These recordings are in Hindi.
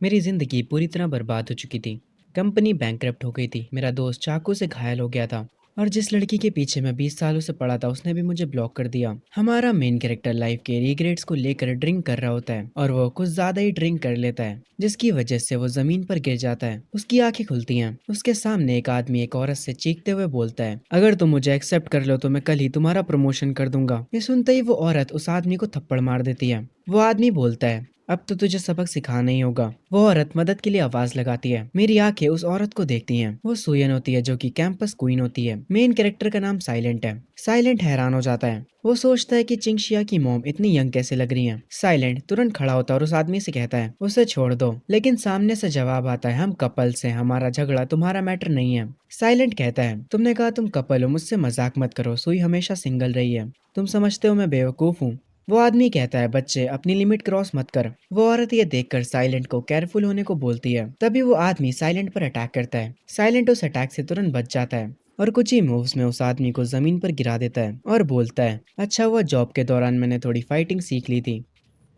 मेरी जिंदगी पूरी तरह बर्बाद हो चुकी थी। कंपनी बैंकरप्ट हो गई थी। मेरा दोस्त चाकू से घायल हो गया था। और जिस लड़की के पीछे मैं 20 सालों से पड़ा था उसने भी मुझे ब्लॉक कर दिया। हमारा मेन कैरेक्टर लाइफ के रिग्रेट्स को लेकर ड्रिंक कर रहा होता है और वो कुछ ज्यादा ही ड्रिंक कर लेता है, जिसकी वजह से वो जमीन पर गिर जाता है। उसकी आंखें खुलती हैं। उसके सामने एक आदमी एक औरत से चीखते हुए बोलता है, अगर तुम मुझे एक्सेप्ट कर लो तो मैं कल ही तुम्हारा प्रमोशन कर दूंगा। ये सुनते ही वो औरत उस आदमी को थप्पड़ मार देती है। वो आदमी बोलता है, अब तो तुझे सबक सिखाना ही होगा। वो औरत मदद के लिए आवाज लगाती है। मेरी आंखें उस औरत को देखती हैं। वो सुयन होती है जो कि कैंपस क्वीन होती है। मेन कैरेक्टर का नाम साइलेंट है। साइलेंट हैरान हो जाता है। वो सोचता है कि चिंगशिया की मॉम इतनी यंग कैसे लग रही है। साइलेंट तुरंत खड़ा होता है और उस आदमी से कहता है, उसे छोड़ दो। लेकिन सामने से जवाब आता है, हम कपल्स हैं, हमारा झगड़ा तुम्हारा मैटर नहीं है। साइलेंट कहता है, तुमने कहा तुम कपल हो, मुझसे मजाक मत करो, सुई हमेशा सिंगल रही है। तुम समझते हो मैं बेवकूफ हूँ। वो आदमी कहता है, बच्चे अपनी लिमिट क्रॉस मत कर। वो औरत ये देखकर साइलेंट को केयरफुल होने को बोलती है। तभी वो आदमी साइलेंट पर अटैक करता है। साइलेंट उस अटैक से तुरंत बच जाता है और कुछ ही मूव्स में उस आदमी को जमीन पर गिरा देता है और बोलता है, अच्छा हुआ जॉब के दौरान मैंने थोड़ी फाइटिंग सीख ली थी।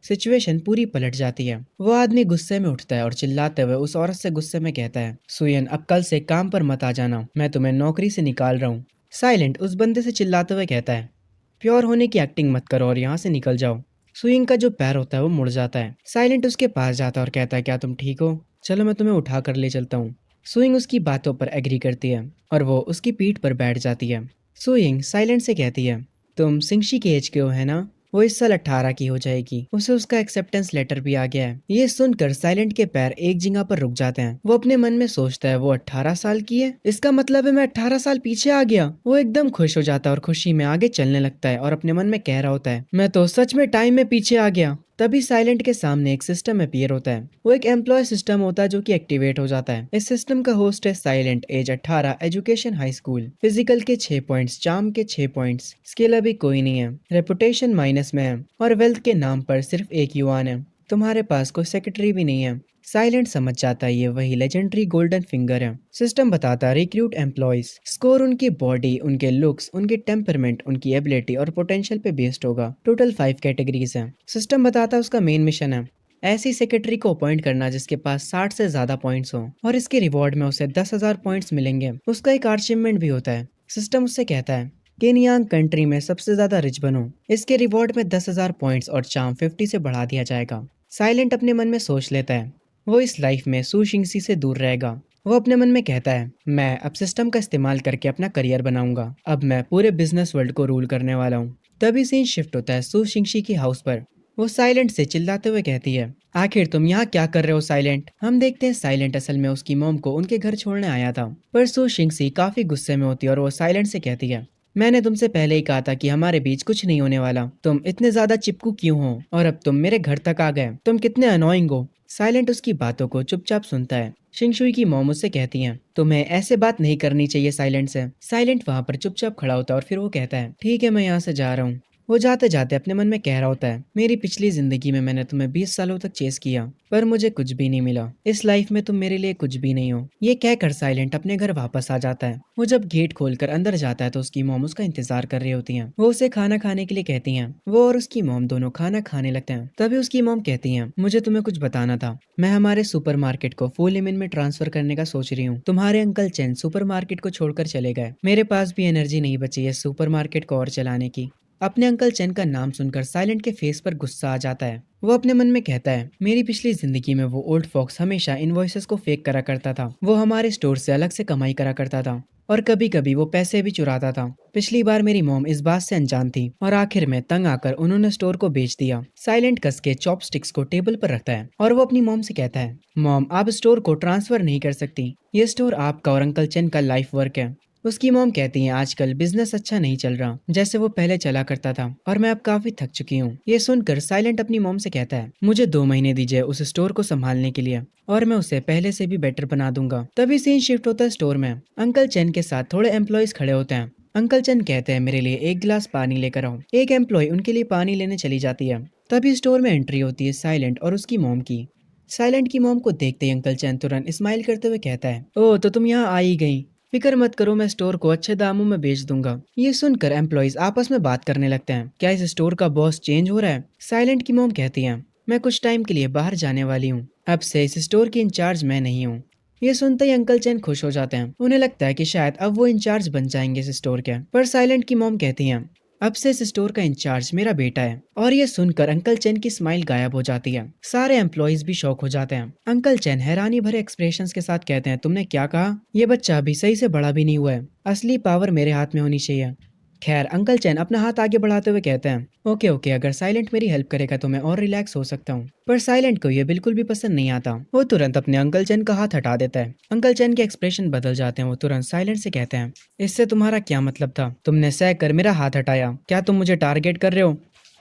सिचुएशन पूरी पलट जाती है। वो आदमी गुस्से में उठता है और चिल्लाते हुए उस औरत से गुस्से में कहता है, सुयन अब कल से काम पर मत आ जाना, मैं तुम्हें नौकरी से निकाल रहा हूँ। साइलेंट उस बंदे से चिल्लाते हुए कहता है, प्योर होने की एक्टिंग मत करो और यहाँ से निकल जाओ। सुइंग का जो पैर होता है वो मुड़ जाता है। साइलेंट उसके पास जाता है और कहता है, क्या तुम ठीक हो? चलो मैं तुम्हें उठा कर ले चलता हूँ। सुइंग उसकी बातों पर एग्री करती है और वो उसकी पीठ पर बैठ जाती है। सुइंग साइलेंट से कहती है, तुम सिंगशी के एज के हो है ना? वो इस साल 18 की हो जाएगी। उसे उसका एक्सेप्टेंस लेटर भी आ गया है। ये सुनकर साइलेंट के पैर एक जगह पर रुक जाते हैं। वो अपने मन में सोचता है, वो 18 साल की है, इसका मतलब है मैं 18 साल पीछे आ गया। वो एकदम खुश हो जाता है और खुशी में आगे चलने लगता है और अपने मन में कह रहा होता है, मैं तो सच में टाइम में पीछे आ गया। तभी साइलेंट के सामने एक सिस्टम अपीयर होता है। वो एक एम्प्लॉय सिस्टम होता है जो कि एक्टिवेट हो जाता है। इस सिस्टम का होस्ट है silent, age 18, education high school, physical के 6 पॉइंट्स, चार्म के 6 पॉइंट्स, स्किल अभी कोई नहीं है, रेपुटेशन माइनस में है और वेल्थ के नाम पर सिर्फ एक युआन है। तुम्हारे पास कोई सेक्रेटरी भी नहीं है। साइलेंट समझ जाता है ये वही लेजेंडरी गोल्डन फिंगर है। सिस्टम बताता है रिक्रूट एम्प्लॉयज, स्कोर उनकी बॉडी, उनके लुक्स, उनके टेम्परमेंट, उनकी एबिलिटी और पोटेंशियल पे बेस्ड होगा। टोटल 5 कैटेगरीज हैं। सिस्टम बताता है उसका मेन मिशन है ऐसी सेक्रेटरी को अपॉइंट करना जिसके पास 60 से ज्यादा पॉइंट्स हो और इसके रिवॉर्ड में उसे 10,000 पॉइंट्स मिलेंगे। उसका एक अचीवमेंट भी होता है। सिस्टम उससे कहता है, केनियांग कंट्री में सबसे ज्यादा रिच बनो, इसके रिवॉर्ड में 10,000 पॉइंट्स और चार्म 50 से बढ़ा दिया जाएगा। साइलेंट अपने मन में सोच लेता है, वो इस लाइफ में सुशिंगसी से दूर रहेगा। वो अपने मन में कहता है, मैं अब सिस्टम का इस्तेमाल करके अपना करियर बनाऊंगा, अब मैं पूरे बिजनेस वर्ल्ड को रूल करने वाला हूँ। तभी सीन शिफ्ट होता है सुशिंगशी की हाउस पर। वो साइलेंट से चिल्लाते हुए कहती है, आखिर तुम यहाँ क्या कर रहे हो साइलेंट? हम देखते हैं साइलेंट असल में उसकी मॉम को उनके घर छोड़ने आया था। पर सुशिंगसी काफी गुस्से में होती है और वो साइलेंट से कहती है, मैंने तुमसे पहले ही कहा था कि हमारे बीच कुछ नहीं होने वाला, तुम इतने ज्यादा चिपकू क्यों हो और अब तुम मेरे घर तक आ गए, तुम कितने अनोइंग हो। साइलेंट उसकी बातों को चुपचाप सुनता है। शिंगशुई की मॉम उससे कहती हैं, तुम्हें ऐसे बात नहीं करनी चाहिए साइलेंट से। साइलेंट वहां पर चुपचाप खड़ा होता है और फिर वो कहता है, ठीक है मैं यहाँ से जा रहा हूँ। वो जाते जाते अपने मन में कह रहा होता है, मेरी पिछली जिंदगी में मैंने तुम्हें 20 सालों तक चेस किया पर मुझे कुछ भी नहीं मिला, इस लाइफ में तुम मेरे लिए कुछ भी नहीं हो। ये कहकर साइलेंट अपने घर वापस आ जाता है। वो जब गेट खोलकर अंदर जाता है तो उसकी मॉम उसका इंतजार कर रही होती हैं। वो उसे खाना खाने के लिए कहती हैं। वो और उसकी मॉम दोनों खाना खाने लगते हैं। तभी उसकी मॉम कहती हैं, मुझे तुम्हें कुछ बताना था, मैं हमारे सुपरमार्केट को फुल लिमिन में ट्रांसफर करने का सोच रही हूँ। तुम्हारे अंकल चेन सुपरमार्केट को छोड़कर चले गए, मेरे पास भी एनर्जी नहीं बची है सुपरमार्केट को और चलाने की। अपने अंकल चेन का नाम सुनकर साइलेंट के फेस पर गुस्सा आ जाता है। वो अपने मन में कहता है, मेरी पिछली जिंदगी में वो ओल्ड फॉक्स हमेशा इनवॉइसेस को फेक करा करता था। वो हमारे स्टोर से अलग से कमाई करा करता था और कभी कभी वो पैसे भी चुराता था। पिछली बार मेरी मॉम इस बात से अनजान थी और आखिर में तंग आकर उन्होंने स्टोर को बेच दिया। साइलेंट कस के चॉपस्टिक्स को टेबल पर रखता है और वो अपनी मॉम से कहता है, मॉम आप स्टोर को ट्रांसफर नहीं कर सकती, ये स्टोर आपका और अंकल चेन का लाइफ वर्क है। उसकी मॉम कहती है, आजकल बिजनेस अच्छा नहीं चल रहा जैसे वो पहले चला करता था और मैं अब काफी थक चुकी हूँ। ये सुनकर साइलेंट अपनी मॉम से कहता है, मुझे 2 महीने दीजिए उस स्टोर को संभालने के लिए और मैं उसे पहले से भी बेटर बना दूंगा। तभी सीन शिफ्ट होता है स्टोर में। अंकल चेन के साथ थोड़े एम्प्लॉयज खड़े होते हैं। अंकल चेन कहते हैं, मेरे लिए एक गिलास पानी लेकर आओ। एक एम्प्लॉय उनके लिए पानी लेने चली जाती है। तभी स्टोर में एंट्री होती है साइलेंट और उसकी मॉम की। साइलेंट की मॉम को देखते ही अंकल चैन तुरंत स्माइल करते हुए कहता है, ओह तो तुम यहाँ आ ही गई, फिक्र मत करो मैं स्टोर को अच्छे दामों में बेच दूंगा। ये सुनकर एम्प्लॉयज आपस में बात करने लगते हैं, क्या इस स्टोर का बॉस चेंज हो रहा है? साइलेंट की मॉम कहती है, मैं कुछ टाइम के लिए बाहर जाने वाली हूँ। अब से इस स्टोर की इंचार्ज मैं नहीं हूँ। ये सुनते ही अंकल चैन खुश हो जाते हैं। उन्हें लगता है कि शायद अब वो इंचार्ज बन जाएंगे इस स्टोर के। पर साइलेंट की मॉम कहती हैं, अब से इस स्टोर का इंचार्ज मेरा बेटा है। और ये सुनकर अंकल चैन की स्माइल गायब हो जाती है। सारे एम्प्लॉयज भी शॉक हो जाते हैं। अंकल चैन हैरानी भरे एक्सप्रेशंस के साथ कहते हैं, तुमने क्या कहा? ये बच्चा अभी सही से बड़ा भी नहीं हुआ है। असली पावर मेरे हाथ में होनी चाहिए। खैर, अंकल चैन अपना हाथ आगे बढ़ाते हुए कहते हैं, ओके ओके, अगर साइलेंट मेरी हेल्प करेगा तो मैं और रिलैक्स हो सकता हूँ। पर साइलेंट को ये बिल्कुल भी पसंद नहीं आता। वो तुरंत अपने अंकल चैन का हाथ हटा देता है। अंकल चैन के एक्सप्रेशन बदल जाते हैं। वो तुरंत साइलेंट से कहते हैं, इससे तुम्हारा क्या मतलब था? तुमने सह कर मेरा हाथ हटाया, क्या तुम मुझे टारगेट कर रहे हो?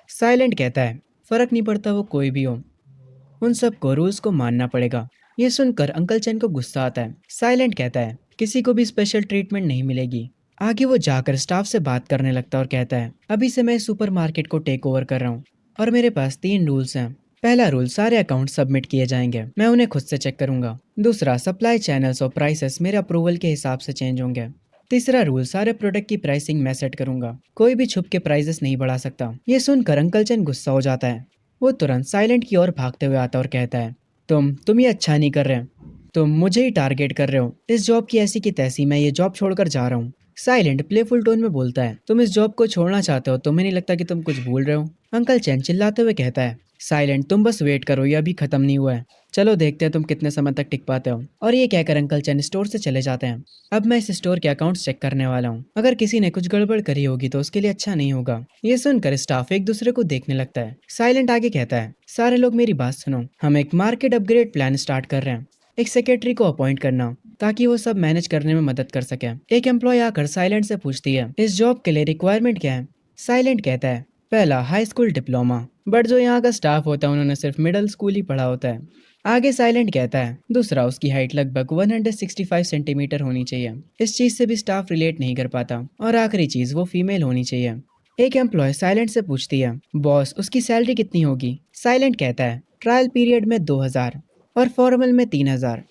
साइलेंट कहता है, फर्क नहीं पड़ता वो कोई भी हो, उन सबको रूल्स को मानना पड़ेगा। ये सुनकर अंकल चैन को गुस्सा आता है। साइलेंट कहता है, किसी को भी स्पेशल ट्रीटमेंट नहीं मिलेगी। आगे वो जाकर स्टाफ से बात करने लगता है और कहता है, अभी से मैं सुपरमार्केट को टेक ओवर कर रहा हूँ और मेरे पास 3 रूल्स हैं। पहला रूल, सारे अकाउंट सबमिट किए जाएंगे, मैं उन्हें खुद से चेक करूंगा। दूसरा, सप्लाई चैनल्स और प्राइसेस मेरे अप्रूवल के हिसाब से चेंज होंगे। तीसरा रूल, सारे प्रोडक्ट की प्राइसिंग मैं सेट करूंगा, कोई भी छुप के प्राइसेस नहीं बढ़ा सकता। ये सुनकर अंकल चैन गुस्सा हो जाता है। वो तुरंत साइलेंट की ओर भागते हुए आता है और कहता है, तुम ये अच्छा नहीं कर रहे। तुम मुझे ही टारगेट कर रहे हो। इस जॉब की ऐसी की तैसी, मैं ये जॉब छोड़कर जा रहा हूँ। साइलेंट प्लेफुल टोन में बोलता है, तुम इस जॉब को छोड़ना चाहते हो? तुम्हें नहीं लगता कि तुम कुछ भूल रहे हो? अंकल चैन चिल्लाते हुए कहता है, साइलेंट तुम बस वेट करो, ये अभी खत्म नहीं हुआ है। चलो देखते हैं तुम कितने समय तक टिक पाते हो। और ये कहकर अंकल चैन स्टोर से चले जाते हैं। अब मैं इस स्टोर के अकाउंट्स चेक करने वाला हूँ। अगर किसी ने कुछ गड़बड़ करी होगी तो उसके लिए अच्छा नहीं होगा। ये सुनकर स्टाफ एक दूसरे को देखने लगता है। साइलेंट आगे कहता है, सारे लोग मेरी बात सुनो, हम एक मार्केट अपग्रेड प्लान स्टार्ट कर रहे हैं। एक सेक्रेटरी को अपॉइंट करना ताकि वो सब मैनेज करने में मदद कर सके। एक एम्प्लॉय आकर साइलेंट से पूछती है, इस जॉब के लिए रिक्वायरमेंट क्या है? साइलेंट कहता है, पहला हाई स्कूल डिप्लोमा, बट जो यहाँ का स्टाफ होता है उन्होंने सिर्फ मिडिल स्कूल ही पढ़ा होता है। आगे साइलेंट कहता है, दूसरा, उसकी हाइट लगभग 165 सेंटीमीटर होनी चाहिए, इस चीज से भी स्टाफ रिलेट नहीं कर पाता। और आखिरी चीज, वो फीमेल होनी चाहिए। एक एम्प्लॉय साइलेंट से पूछती है, बॉस उसकी सैलरी कितनी होगी? साइलेंट कहता है, ट्रायल पीरियड में 2000 और फॉर्मल में 3000।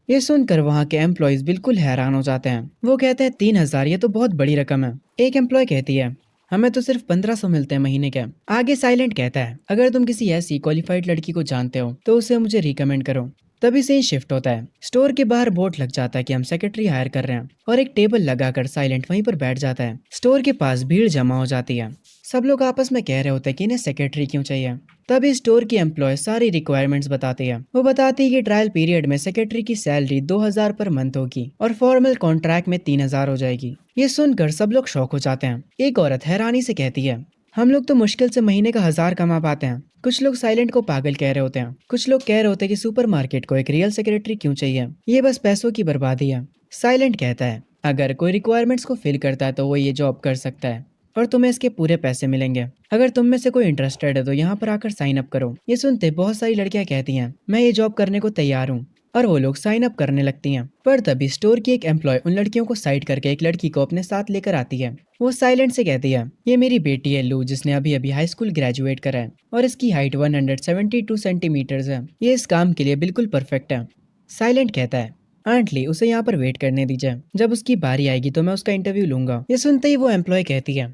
ये सुनकर वहाँ के एम्प्लॉयज बिल्कुल हैरान हो जाते हैं। वो कहते हैं, 3000, ये तो बहुत बड़ी रकम है। एक एम्प्लॉय कहती है, हमें तो सिर्फ 1500 मिलते हैं महीने के। आगे साइलेंट कहता है, अगर तुम किसी ऐसी क्वालिफाइड लड़की को जानते हो तो उसे मुझे रिकमेंड करो। तभी से ही शिफ्ट होता है। स्टोर के बाहर बोर्ड लग जाता है कि हम सेक्रेटरी हायर कर रहे हैं और एक टेबल लगाकर साइलेंट वहीं पर बैठ जाता है। स्टोर के पास भीड़ जमा हो जाती है। सब लोग आपस में कह रहे होते हैं कि इन्हें सेक्रेटरी क्यों चाहिए। तभी स्टोर की एम्प्लॉय सारी रिक्वायरमेंट्स बताती है। वो बताती है कि ट्रायल पीरियड में सेक्रेटरी की सैलरी 2000 पर मंथ होगी और फॉर्मल कॉन्ट्रैक्ट में 3000 हो जाएगी। ये सुनकर सब लोग शॉक हो जाते हैं। एक औरत हैरानी से कहती है, हम लोग तो मुश्किल से महीने का 1000 कमा पाते हैं। कुछ लोग साइलेंट को पागल कह रहे होते हैं। कुछ लोग कह रहे होते हैं कि सुपरमार्केट को एक रियल सेक्रेटरी क्यों चाहिए, ये बस पैसों की बर्बादी है। साइलेंट कहता है, अगर कोई रिक्वायरमेंट्स को फिल करता है तो वो ये जॉब कर सकता है और तुम्हें इसके पूरे पैसे मिलेंगे। अगर तुम में से कोई इंटरेस्टेड है तो यहाँ पर आकर साइन अप करो। ये सुनते बहुत सारी लड़कियां कहती हैं, मैं ये जॉब करने को तैयार हूँ, और वो लोग साइन अप करने लगती हैं। पर तभी स्टोर की एक एम्प्लॉय उन लड़कियों को साइड करके एक लड़की को अपने साथ लेकर आती है। वो साइलेंट से कहती है, ये मेरी बेटी है लू, जिसने अभी अभी हाई स्कूल ग्रेजुएट करा है और इसकी हाइट 172 सेंटीमीटर्स है। ये इस काम के लिए बिल्कुल परफेक्ट है। साइलेंट कहता है, आंटली उसे यहाँ पर वेट करने दीजिए, जब उसकी बारी आएगी तो मैं उसका इंटरव्यू लूंगा। ये सुनते ही वो एम्प्लॉय कहती है,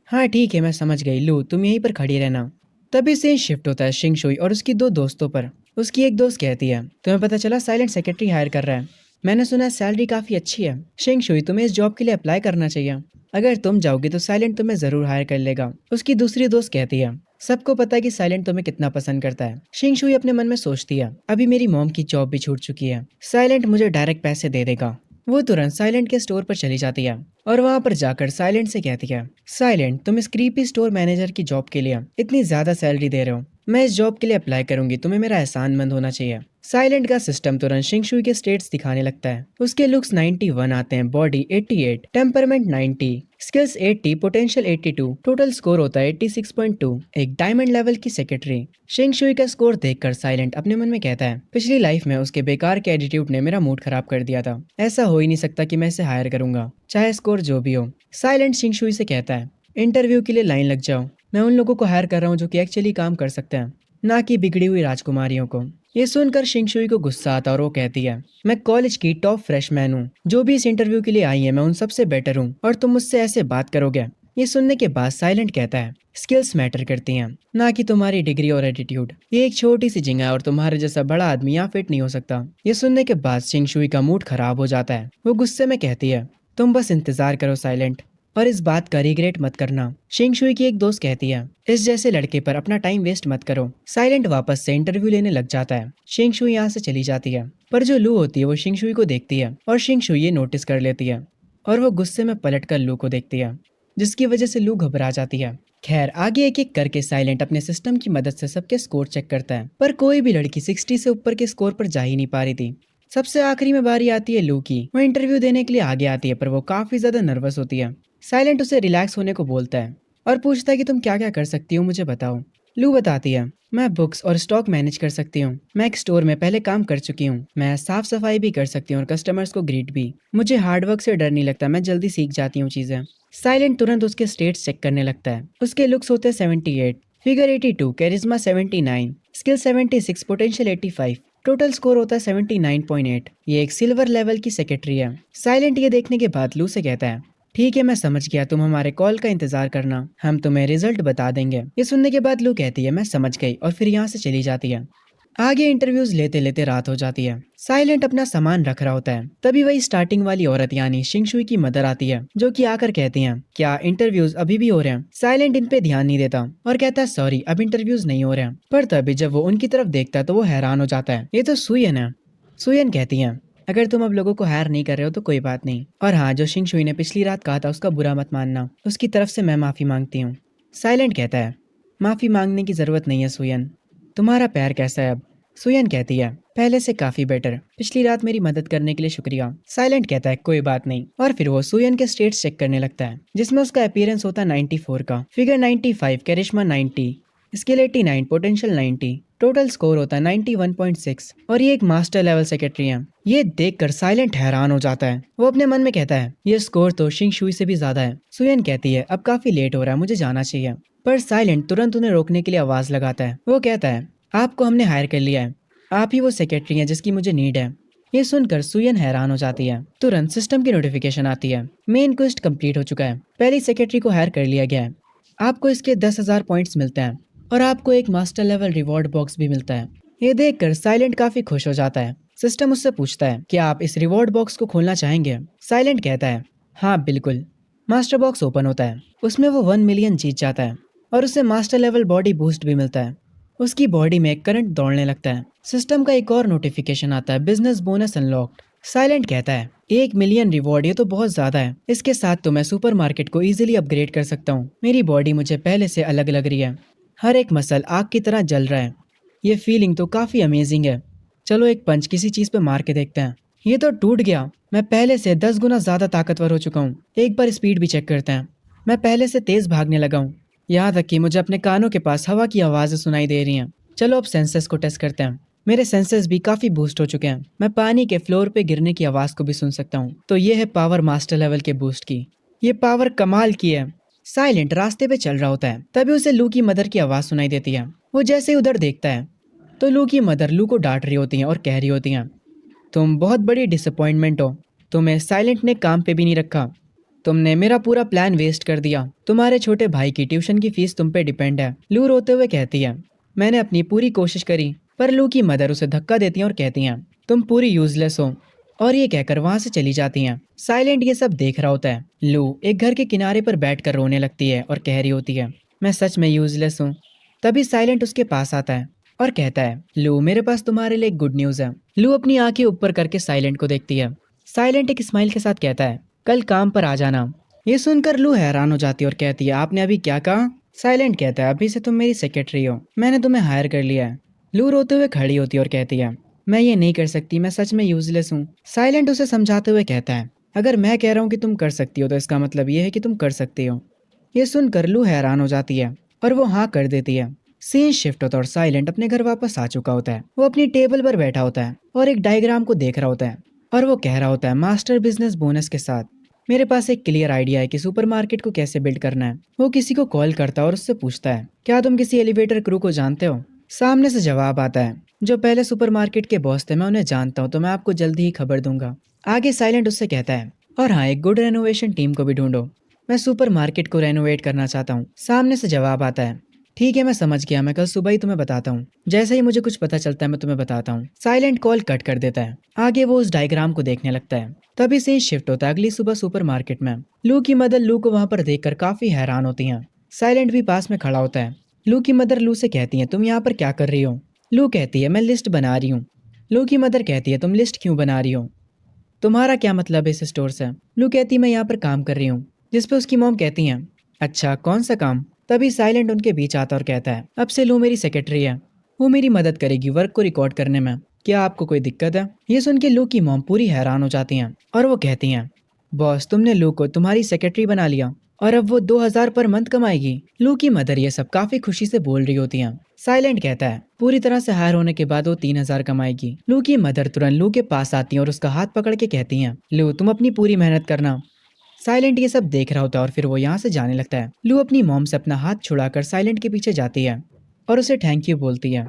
हाँ ठीक है, मैं समझ गई, लू तुम यहीं पर खड़ी रहना। तभी सीन शिफ्ट होता है शिंग शुई और उसकी 2 दोस्तों पर। उसकी एक दोस्त कहती है, तुम्हें पता चला साइलेंट सेक्रेटरी हायर कर रहा है? मैंने सुना है सैलरी काफी अच्छी है। शिंग शुई, तुम्हें इस जॉब के लिए अप्लाई करना चाहिए। अगर तुम जाओगी तो साइलेंट तुम्हें जरूर हायर कर लेगा। उसकी दूसरी दोस्त कहती है, सबको पता है कि साइलेंट तुम्हें कितना पसंद करता है। शिंग शुई अपने मन में सोचती है, अभी मेरी मॉम की जॉब भी छूट चुकी है, साइलेंट मुझे डायरेक्ट पैसे दे देगा। वो तुरंत साइलेंट के स्टोर पर चली जाती है और वहाँ पर जाकर साइलेंट से कहती है, साइलेंट तुम इस क्रीपी स्टोर मैनेजर की जॉब के लिए इतनी ज्यादा सैलरी दे रहे हो, मैं इस जॉब के लिए अप्लाई करूंगी, तुम्हें मेरा एहसानमंद होना चाहिए। साइलेंट का सिस्टम तुरंत शिंगशुई के स्टेट्स दिखाने लगता है। उसके लुक्स 91 आते हैं, body 88, temperament 90, skills 80, potential 82, total score होता है 86.2, एक डायमंड लेवल की सेक्रेटरी। शिंगशुई का स्कोर देखकर साइलेंट अपने मन में कहता है, पिछली लाइफ में उसके बेकार के एटीट्यूड ने मेरा मूड खराब कर दिया था, ऐसा हो ही नहीं सकता कि मैं इसे हायर करूंगा, चाहे स्कोर जो भी हो। साइलेंट शिंगशुई से कहता है, इंटरव्यू के लिए लाइन लग जाओ, मैं उन लोगों को हायर कर रहा हूँ जो कि एक्चुअली काम कर सकते हैं, ना कि बिगड़ी हुई राजकुमारियों को। ये सुनकर शिंगशुई को गुस्सा आता और वो कहती है, मैं कॉलेज की टॉप फ्रेशमैन हूँ, जो भी इस इंटरव्यू के लिए आई है मैं उन सबसे बेटर हूँ और तुम मुझसे ऐसे बात करोगे? ये सुनने के बाद साइलेंट कहता है, स्किल्स मैटर करती हैं, ना कि तुम्हारी डिग्री और एटीट्यूड। ये एक छोटी सी जगह है और तुम्हारे जैसा बड़ा आदमी यहाँ फिट नहीं हो सकता। ये सुनने के बाद शिंग शुई का मूड खराब हो जाता है। वो गुस्से में कहती है, तुम बस इंतजार करो साइलेंट, और इस बात का रिग्रेट मत करना। शिंग शुई की एक दोस्त कहती है, इस जैसे लड़के पर अपना टाइम वेस्ट मत करो। साइलेंट वापस से इंटरव्यू लेने लग जाता है। शिंग शुई यहाँ से चली जाती है, पर जो लू होती है वो शिंग शुई को देखती है और शिंग शुई ये नोटिस कर लेती है और वो गुस्से में पलटकर लू को देखती है, जिसकी वजह से लू घबरा जाती है। खैर, आगे एक एक करके साइलेंट अपने सिस्टम की मदद से सबके स्कोर चेक करता है, पर कोई भी लड़की 60 से ऊपर के स्कोर पर जा ही नहीं पा रही थी। सबसे आखिरी में बारी आती है लू की। वो इंटरव्यू देने के लिए आगे आती है, पर वो काफी ज्यादा नर्वस होती है। साइलेंट उसे रिलैक्स होने को बोलता है और पूछता है कि तुम क्या क्या कर सकती हो, मुझे बताओ। लू बताती है, मैं बुक्स और स्टॉक मैनेज कर सकती हूँ, मैं एक स्टोर में पहले काम कर चुकी हूँ, मैं साफ सफाई भी कर सकती हूँ और कस्टमर्स को ग्रीट भी। मुझे हार्डवर्क से डर नहीं लगता, मैं जल्दी सीख जाती हूँ चीजें। साइलेंट तुरंत उसके स्टेट्स चेक करने लगता है। उसके लुक्स होते हैं 78, figure 82, charisma 79, skill 76, potential 85, total score होता है 79.8। ये एक सिल्वर लेवल की सेक्रेटरी है। साइलेंट ये देखने के बाद लू से कहता है, ठीक है मैं समझ गया, तुम हमारे कॉल का इंतजार करना, हम तुम्हें रिजल्ट बता देंगे। ये सुनने के बाद लू कहती है, मैं समझ गई, और फिर यहाँ से चली जाती है। आगे इंटरव्यूज लेते लेते रात हो जाती है। साइलेंट अपना सामान रख रहा होता है, तभी वही स्टार्टिंग वाली औरत यानी शिंग शुई की मदर आती है, जो कि आकर कहती हैं, क्या इंटरव्यूज अभी भी हो रहे हैं? साइलेंट इन पे ध्यान नहीं देता और कहता है, सॉरी अब इंटरव्यूज नहीं हो रहे हैं। पर तभी जब वो उनकी तरफ देखता है तो वो हैरान हो जाता है, ये तो सुयन है। सुयन कहती है, अगर तुम अब लोगों को हायर नहीं कर रहे हो तो कोई बात नहीं, और हाँ, जो शिंग शुई ने पिछली रात कहा था उसका बुरा मत मानना, उसकी तरफ से मैं माफी मांगती हूँ। साइलेंट कहता है, माफी मांगने की जरूरत नहीं है सुयन, तुम्हारा पैर कैसा है अब? सुयन कहती है, पहले से काफी बेटर, पिछली रात मेरी मदद करने के लिए शुक्रिया। साइलेंट कहता है, कोई बात नहीं, और फिर वो सुयन के स्टेट्स चेक करने लगता है, जिसमें उसका अपीयरेंस होता है 94 का, figure 95, कैरिश्मा 90, skill 89, potential 90, total score होता है 91.6, और ये एक मास्टर लेवल सेक्रेटरी है। ये देखकर साइलेंट हैरान हो जाता है। वो अपने मन में कहता है, ये स्कोर तो शिंग शुई से भी ज्यादा है। सुयन कहती है, अब काफी लेट हो रहा है, मुझे जाना चाहिए। पर साइलेंट तुरंत उन्हें रोकने के लिए आवाज लगाता है। वो कहता है, आपको हमने हायर कर लिया है, आप ही वो सेक्रेटरी हैं जिसकी मुझे नीड है। ये सुनकर सुयन हैरान हो जाती है। तुरंत सिस्टम की नोटिफिकेशन आती है, मेन क्वेस्ट कंप्लीट हो चुका है, पहली सेक्रेटरी को हायर कर लिया गया है, आपको इसके 10,000 पॉइंट्स मिलते हैं और आपको एक मास्टर लेवल रिवॉर्ड बॉक्स भी मिलता है। ये देखकर साइलेंट काफी खुश हो जाता है। सिस्टम उससे पूछता है, क्या आप इस रिवॉर्ड बॉक्स को खोलना चाहेंगे? साइलेंट कहता है, हाँ बिल्कुल। मास्टर बॉक्स ओपन होता है, उसमें वो 1 मिलियन जीत जाता है और उसे मास्टर लेवल बॉडी बूस्ट भी मिलता है। उसकी बॉडी में करंट दौड़ने लगता है। सिस्टम का एक और नोटिफिकेशन आता है, बिजनेस बोनस अनलॉक्ड। साइलेंट कहता है, 1 मिलियन रिवॉर्ड, ये तो बहुत ज्यादा है, इसके साथ तो मैं सुपरमार्केट को इजीली अपग्रेड कर सकता हूँ। मेरी बॉडी मुझे पहले से अलग लग रही है, हर एक मसल आग की तरह जल रहा है, ये फीलिंग तो काफी अमेजिंग है। चलो एक पंच किसी चीज पे मार के देखते हैं। ये तो टूट गया, मैं पहले से 10 गुना ज्यादा ताकतवर हो चुका हूँ। एक बार स्पीड भी चेक करते हैं, मैं पहले से तेज भागने लगा हूँ, यहाँ तक कि मुझे अपने कानों के पास हवा की आवाजें सुनाई दे रही हैं। चलो अब सेंसेस को टेस्ट करते हैं। मेरे सेंसेस भी काफी बूस्ट हो चुके हैं, मैं पानी के फ्लोर पे गिरने की आवाज को भी सुन सकता हूँ। तो ये है पावर मास्टर लेवल के बूस्ट की, ये पावर कमाल की है। साइलेंट रास्ते पे चल रहा होता है, तभी उसे लू की मदर की आवाज सुनाई देती है। वो जैसे ही उधर देखता है तो लू की मदर लू को डांट रही होती हैं और कह रही होती हैं, तुम बहुत बड़ी डिसअपॉइंटमेंट हो, तुम्हें साइलेंट ने काम पे भी नहीं रखा, तुमने मेरा पूरा प्लान वेस्ट कर दिया, तुम्हारे छोटे भाई की ट्यूशन की फीस तुम पे डिपेंड है। लू रोते हुए कहती है, मैंने अपनी पूरी कोशिश करी, पर लू की मदर उसे धक्का देती हैं और कहती हैं, तुम पूरी यूजलेस हो, और ये कहकर वहां से चली जाती हैं। साइलेंट ये सब देख रहा होता है। लू एक घर के किनारे पर बैठकर रोने लगती है और कह रही होती है, मैं सच में यूजलेस हूँ। तभी साइलेंट उसके पास आता है और कहता है, लू मेरे पास तुम्हारे लिए गुड न्यूज है। लू अपनी आंखें ऊपर करके साइलेंट को देखती है। साइलेंट एक स्माइल के साथ कहता है, कल काम पर आ जाना। ये सुनकर लू हैरान हो जाती है और कहती है, आपने अभी क्या कहा? साइलेंट कहता है, अभी से तुम मेरी सेक्रेटरी हो, मैंने तुम्हें हायर कर लिया है। लू रोते हुए खड़ी होती है और कहती है, मैं ये नहीं कर सकती, मैं सच में यूजलेस हूँ। साइलेंट उसे समझाते हुए कहता है, अगर मैं कह रहा हूँ कि तुम कर सकती हो तो इसका मतलब ये है कि तुम कर सकती हो। ये सुनकर लू हैरान हो जाती है और वो हाँ कर देती है। सीन शिफ्ट होता है और साइलेंट अपने घर वापस आ चुका होता है। वो अपनी टेबल पर बैठा होता है और एक डायग्राम को देख रहा होता है और वो कह रहा होता है, मास्टर बिजनेस बोनस के साथ मेरे पास एक क्लियर आइडिया है कि सुपरमार्केट को कैसे बिल्ड करना है। वो किसी को कॉल करता है और उससे पूछता है, क्या तुम किसी एलिवेटर क्रू को जानते हो? सामने से जवाब आता है, जो पहले सुपरमार्केट के बॉस थे, मैं उन्हें जानता हूँ, तो मैं आपको जल्दी ही खबर दूंगा। आगे साइलेंट उससे कहता है, और हाँ, एक गुड रेनोवेशन टीम को भी ढूंढो। मैं सुपरमार्केट को रेनोवेट करना चाहता हूँ। सामने से जवाब आता है, ठीक है मैं समझ गया, मैं कल सुबह ही तुम्हें बताता हूँ। जैसे ही मुझे कुछ पता चलता है मैं तुम्हें बताता हूँ। साइलेंट कॉल कट कर देता है। आगे वो उस डायग्राम को देखने लगता है। तभी से शिफ्ट होता है अगली सुबह सुपरमार्केट में। लू की मदर लू को वहां पर देखकर काफी हैरान होती हैं। साइलेंट भी पास में खड़ा होता है। लू की मदर लू से कहती है, तुम यहाँ पर क्या कर रही हो? लू कहती है, मैं लिस्ट बना रही हूँ। लू की मदर कहती है, तुम लिस्ट क्यों बना रही हो? तुम्हारा क्या मतलब है इस स्टोर से? लू कहती है, मैं यहाँ पर काम कर रही हूँ। जिस पे उसकी मॉम कहती हैं, अच्छा कौन सा काम? तभी साइलेंट उनके बीच आता और कहता है, अब से लू मेरी सेक्रेटरी है। वो मेरी मदद करेगी वर्क को रिकॉर्ड करने में। क्या आपको कोई दिक्कत है? ये सुन के लू की मॉम पूरी हैरान हो जाती हैं और वो कहती हैं, बॉस तुमने लू को तुम्हारी सेक्रेटरी बना लिया और अब वो 2000 पर मंथ कमाएगी। लू की मदर ये सब काफी खुशी से बोल रही होती हैं। साइलेंट कहता है, पूरी तरह से हायर होने के बाद वो 3000 कमाएगी। लू की मदर तुरंत लू के पास आती है और उसका हाथ पकड़ के कहती हैं, लू तुम अपनी पूरी मेहनत करना। साइलेंट ये सब देख रहा होता है और फिर वो यहाँ से जाने लगता है। लू अपनी मॉम से अपना हाथ छुड़ाकर साइलेंट के पीछे जाती है और उसे थैंक यू बोलती है।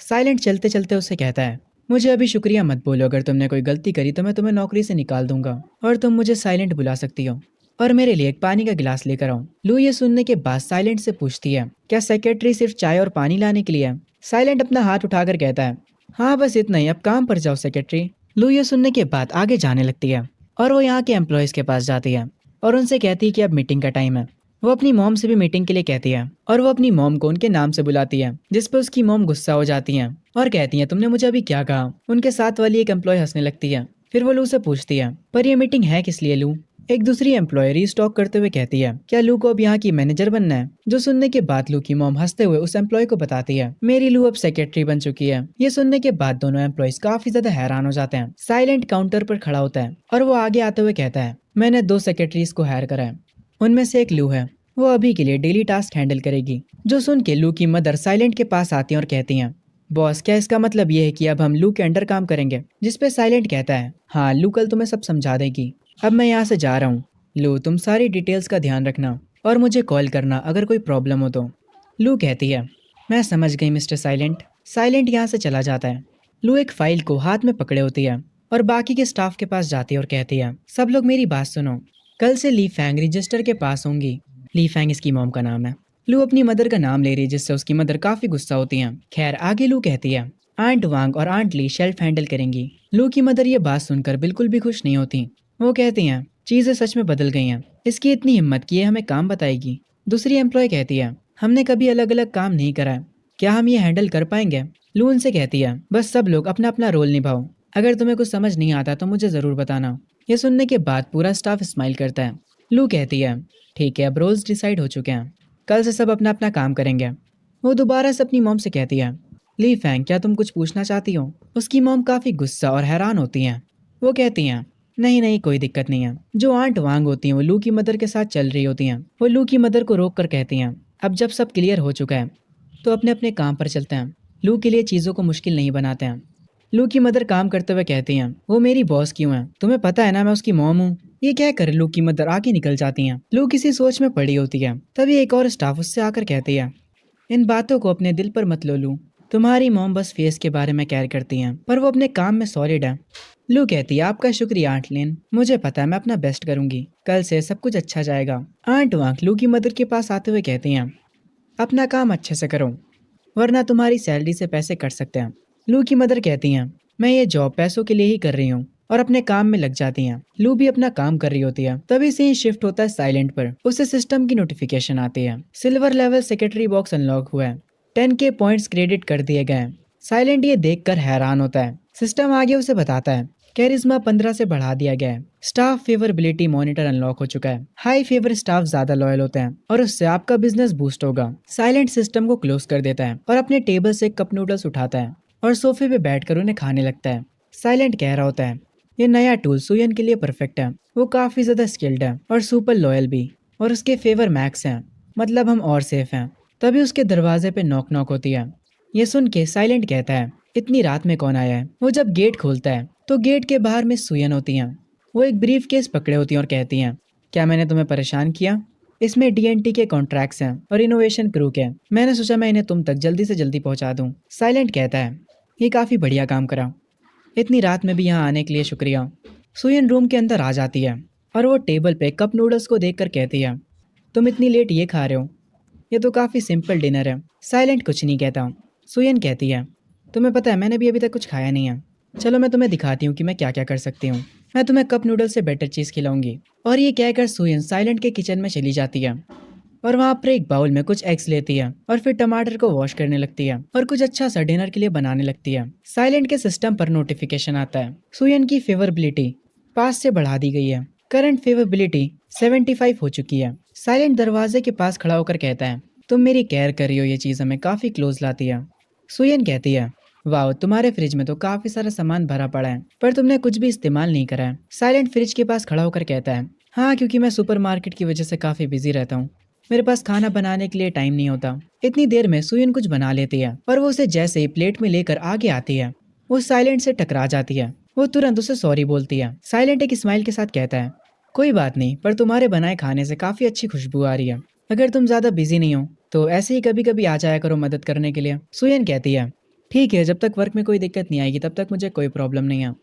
साइलेंट चलते चलते उसे कहता है, मुझे अभी शुक्रिया मत बोलो, अगर तुमने कोई गलती करी तो मैं तुम्हें नौकरी से निकाल दूंगा और तुम मुझे साइलेंट बुला सकती हो और मेरे लिए एक पानी का गिलास लेकर आओ। लू ये सुनने के बाद साइलेंट से पूछती है, क्या सेक्रेटरी सिर्फ चाय और पानी लाने के लिए है? साइलेंट अपना हाथ उठाकर कहता है, हाँ बस इतना ही, अब काम पर जाओ सेक्रेटरी। लू ये सुनने के बाद आगे जाने लगती है और वो यहाँ के एम्प्लॉयज के पास जाती है और उनसे कहती है कि अब मीटिंग का टाइम है। वो अपनी मॉम से भी मीटिंग के लिए कहती है और वो अपनी मॉम को उनके नाम से बुलाती है, जिस पे उसकी मॉम गुस्सा हो जाती है और कहती है, तुमने मुझे अभी क्या कहा? उनके साथ वाली एक एम्प्लॉय हंसने लगती है। फिर वो लू से पूछती है, पर ये मीटिंग है किस लिए लू? एक दूसरी एम्प्लॉय रीस्टॉक करते हुए कहती है, क्या लू को अब यहाँ की मैनेजर बनना है? जो सुनने के बाद लू की मॉम हंसते हुए उस एम्प्लॉय को बताती है, मेरी लू अब सेक्रेटरी बन चुकी है। ये सुनने के बाद दोनों एम्प्लॉयज काफी ज्यादा हैरान हो जाते हैं। साइलेंट काउंटर पर खड़ा होता है और वो आगे आते हुए कहता है, मैंने 2 सेक्रेटरीज को हायर करा है, उनमें से एक लू है, वो अभी के लिए डेली टास्क हैंडल करेगी। जो सुन के लू की मदर साइलेंट के पास आती हैं और कहती हैं, बॉस क्या इसका मतलब ये है कि अब हम लू के अंडर काम करेंगे? जिस पे साइलेंट कहता है, हाँ लू कल तुम्हें सब समझा देगी, अब मैं यहाँ से जा रहा हूँ। लू तुम सारी डिटेल्स का ध्यान रखना और मुझे कॉल करना अगर कोई प्रॉब्लम हो तो। लू कहती है, मैं समझ गई मिस्टर साइलेंट। साइलेंट यहाँ से चला जाता है। लू एक फाइल को हाथ में पकड़े होती है और बाकी के स्टाफ के पास जाती है और कहती है, सब लोग मेरी बात सुनो, कल से ली फैंग रजिस्टर के पास होंगी। ली फैंग इसकी मॉम का नाम है। लू अपनी मदर का नाम ले रही है, जिससे उसकी मदर काफी गुस्सा होती हैं। खैर आगे लू कहती है, आंट वांग और आंट ली शेल्फ हैंडल करेंगी। लू की मदर ये बात सुनकर बिल्कुल भी खुश नहीं होती। वो कहती हैं, चीजें सच में बदल गई हैं, इसकी इतनी हिम्मत की है हमें काम बताएगी। दूसरी एम्प्लॉय कहती है, हमने कभी अलग अलग काम नहीं करा है, क्या हम ये हैंडल कर पाएंगे? लू उनसे कहती है, बस सब लोग अपना अपना रोल निभाओ, अगर तुम्हें कुछ समझ नहीं आता तो मुझे जरूर बताना। ये सुनने के बाद पूरा स्टाफ स्माइल करता है। लू कहती है, ठीक है अब रोल्स डिसाइड हो चुके हैं, कल से सब अपना अपना काम करेंगे। वो दोबारा से अपनी मॉम से कहती है, ली फैंग क्या तुम कुछ पूछना चाहती हो? उसकी मॉम काफी गुस्सा और हैरान होती हैं। वो कहती हैं, नहीं नहीं कोई दिक्कत नहीं है। जो आंट वांग होती हैं वो लू की मदर के साथ चल रही होती हैं। वो लू की मदर को रोक कर कहती हैं, अब जब सब क्लियर हो चुका है तो अपने अपने काम पर चलते हैं। लू के लिए चीज़ों को मुश्किल नहीं बनाते हैं। लू की मदर काम करते हुए कहती हैं, वो मेरी बॉस क्यों है? तुम्हें पता है ना मैं उसकी मॉम हूँ। ये क्या कर लू की मदर आगे निकल जाती हैं। लू किसी सोच में पड़ी होती है। तभी एक और स्टाफ उससे आकर कहती है, इन बातों को अपने दिल पर मत लो लू, तुम्हारी मॉम बस फेस के बारे में केयर करती हैं, पर वो अपने काम में सॉलिड है। लू कहती है, आपका शुक्रिया आंट लिन, मुझे पता है मैं अपना बेस्ट करूंगी, कल से सब कुछ अच्छा जाएगा। आंट वांग लू की मदर के पास आते हुए कहती हैं, अपना काम अच्छे से करो वरना तुम्हारी सैलरी से पैसे कट सकते हैं। लू की मदर कहती हैं, मैं ये जॉब पैसों के लिए ही कर रही हूँ, और अपने काम में लग जाती हैं। लू भी अपना काम कर रही होती है। तभी से ही शिफ्ट होता है साइलेंट पर। उसे सिस्टम की नोटिफिकेशन आती है, silver level secretary box unlock हुआ है, 10K पॉइंट्स क्रेडिट कर दिए गए हैं। साइलेंट ये देखकर हैरान होता है। सिस्टम आगे उसे बताता है, कैरिज्मा 15 से बढ़ा दिया गया है, स्टाफ फेवरेबिलिटी मॉनिटर अनलॉक हो चुका है, हाई फेवर स्टाफ ज्यादा लॉयल होते हैं और उससे आपका बिजनेस बूस्ट होगा। साइलेंट सिस्टम को क्लोज कर देता है और अपने टेबल से कप नूडल्स उठाता है और सोफे पे बैठकर उन्हें खाने लगता है। साइलेंट कह रहा होता है, ये नया टूल सुयन के लिए परफेक्ट है, वो काफी ज्यादा स्किल्ड है और सुपर लॉयल भी, और उसके फेवर मैक्स हैं, मतलब हम और सेफ हैं। तभी उसके दरवाजे पे नॉक नॉक होती है। ये सुन के साइलेंट कहता है, इतनी रात में कौन आया है? वो जब गेट खोलता है तो गेट के बाहर मिस सुयन होती हैं। वो एक ब्रीफ केस पकड़े होती हैं और कहती हैं, क्या मैंने तुम्हें परेशान किया? इसमें DNT के कॉन्ट्रैक्ट्स हैं और इनोवेशन क्रू के। मैंने सोचा मैं इन्हें तुम तक जल्दी से जल्दी पहुंचा दूं। साइलेंट कहता है, ये काफी बढ़िया काम करा, इतनी रात में भी यहाँ आने के लिए शुक्रिया। सुयन रूम के अंदर आ जाती है और वो टेबल पे कप नूडल्स को देखकर कहती है, तुम इतनी लेट ये खा रहे हो? ये तो काफ़ी सिंपल डिनर है। साइलेंट कुछ नहीं कहता। सुयन कहती है, तुम्हें पता है मैंने भी अभी तक कुछ खाया नहीं है। चलो मैं तुम्हें दिखाती हूँ कि मैं क्या क्या कर सकती हूँ। मैं तुम्हें कप नूडल से बेटर चीज़ खिलाऊंगी। और ये कहकर सुयन साइलेंट के किचन में चली जाती है और वहाँ पर एक बाउल में कुछ एग्स लेती है और फिर टमाटर को वॉश करने लगती है और कुछ अच्छा सा डिनर के लिए बनाने लगती है। साइलेंट के सिस्टम पर नोटिफिकेशन आता है, सुयन की फेवरेबिलिटी 5 से बढ़ा दी गई है। करंट फेवरेबिलिटी 75 हो चुकी है। साइलेंट दरवाजे के पास खड़ा होकर कहता है, तुम मेरी केयर कर रही हो, ये चीज़ हमें काफ़ी क्लोज लाती है। सुयन कहती है, वाह तुम्हारे फ्रिज में तो काफ़ी सारा सामान भरा पड़ा है पर तुमने कुछ भी इस्तेमाल नहीं करा है। साइलेंट फ्रिज के पास खड़ा होकर कहता है, हाँ क्योंकि मैं सुपरमार्केट की वजह से काफ़ी बिजी रहता हूँ, मेरे पास खाना बनाने के लिए टाइम नहीं होता। इतनी देर में सुयन कुछ बना लेती है और वो उसे जैसे ही प्लेट में लेकर आगे आती है वो साइलेंट से टकरा जाती है। वो तुरंत उसे सॉरी बोलती है। साइलेंट एक स्माइल के साथ कहता है, कोई बात नहीं, पर तुम्हारे बनाए खाने से काफ़ी अच्छी खुशबू आ रही है। अगर तुम ज़्यादा बिजी नहीं हो तो ऐसे ही कभी कभी आ जाया करो मदद करने के लिए। सुयन कहती है, ठीक है, जब तक वर्क में कोई दिक्कत नहीं आएगी तब तक मुझे कोई प्रॉब्लम नहीं है।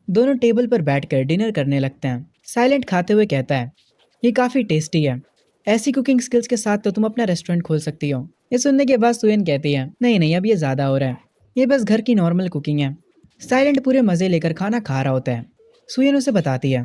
दोनों टेबल पर बैठकर डिनर करने लगते हैं। साइलेंट खाते हुए कहता है, ये काफ़ी टेस्टी है, ऐसी कुकिंग स्किल्स के साथ तो तुम अपना रेस्टोरेंट खोल सकती हो। ये सुनने के बाद सुयन कहती है, नहीं नहीं अब ये ज़्यादा हो रहा है, ये बस घर की नॉर्मल कुकिंग है। साइलेंट पूरे मज़े लेकर खाना खा रहा होता है। सुयन उसे बताती है,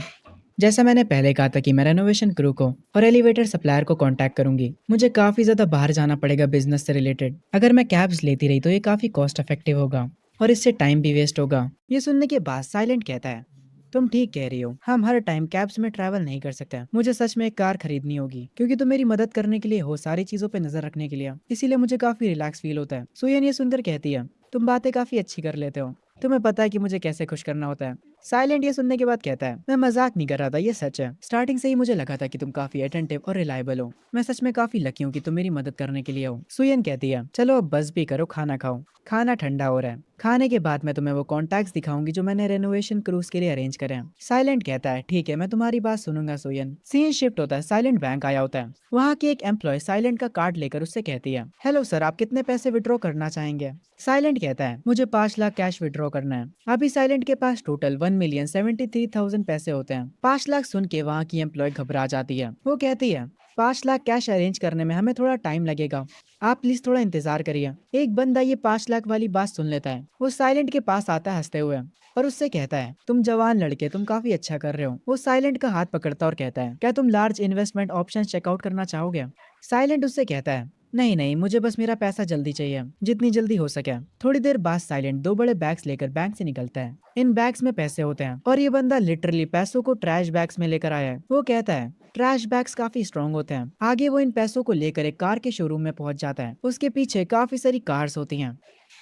जैसा मैंने पहले कहा था कि मैं रेनोवेशन क्रू को और एलिवेटर सप्लायर को कांटेक्ट करूंगी। मुझे काफ़ी ज़्यादा बाहर जाना पड़ेगा बिजनेस से रिलेटेड। अगर मैं कैब्स लेती रही तो ये काफ़ी कॉस्ट इफेक्टिव होगा और इससे टाइम भी वेस्ट होगा। ये सुनने के बाद साइलेंट कहता है, तुम ठीक कह रही हो, हम हर टाइम कैब्स में ट्रैवल नहीं कर सकते। मुझे सच में एक कार खरीदनी होगी क्योंकि तुम मेरी मदद करने के लिए हो, सारी चीजों पे नजर रखने के लिए, इसीलिए मुझे काफी रिलैक्स फील होता है। सुयन ये सुनकर कहती है, तुम बातें काफी अच्छी कर लेते हो, तुम्हें पता है कि मुझे कैसे खुश करना होता है। साइलेंट ये सुनने के बाद कहता है, मैं मजाक नहीं कर रहा था, ये सच है। स्टार्टिंग से ही मुझे लगा था कि तुम काफी अटेंटिव और रिलायबल हो। मैं सच में काफी लकी हूँ कि तुम मेरी मदद करने के लिए हो। सुयन कहती है, चलो अब बस भी करो, खाना खाओ, खाना ठंडा हो रहा है। खाने के बाद मैं तुम्हें वो कॉन्टैक्ट्स दिखाऊंगी जो मैंने रेनोवेशन क्रूज के लिए अरेंज करे हैं। साइलेंट कहता है, ठीक है, मैं तुम्हारी बात सुनूंगा। सुयन सीन शिफ्ट होता है, साइलेंट बैंक आया होता है। वहाँ की एक एम्प्लॉय साइलेंट का कार्ड लेकर उससे कहती है, हेलो सर, आप कितने पैसे विड्रॉ करना चाहेंगे? साइलेंट कहता है, मुझे 5 लाख कैश विड्रॉ करना है। अभी साइलेंट के पास टोटल 1,73,000 पैसे होते हैं। 5 लाख सुन के वहाँ की एम्प्लॉय घबरा जाती है। वो कहती है, 5 लाख कैश अरेंज करने में हमें थोड़ा टाइम लगेगा, आप प्लीज थोड़ा इंतजार करिए। एक बंदा ये 5 लाख वाली बात सुन लेता है। वो साइलेंट के पास आता है हंसते हुए और उससे कहता है, तुम जवान लड़के, तुम काफी अच्छा कर रहे हो। वो साइलेंट का हाथ पकड़ता और कहता है, क्या तुम लार्ज इन्वेस्टमेंट ऑप्शन चेकआउट करना चाहोगे? साइलेंट उससे कहता है, नहीं नहीं, मुझे बस मेरा पैसा जल्दी चाहिए, जितनी जल्दी हो सके। थोड़ी देर बाद साइलेंट 2 बड़े बैग्स लेकर बैंक से निकलता है। इन बैग्स में पैसे होते हैं और ये बंदा लिटरली पैसों को ट्रैश बैग्स में लेकर आया है। वो कहता है, ट्रैश बैग्स काफी स्ट्रॉन्ग होते हैं। आगे वो इन पैसों को लेकर एक कार के शोरूम में पहुंच जाता है। उसके पीछे काफी सारी कार्स होती हैं।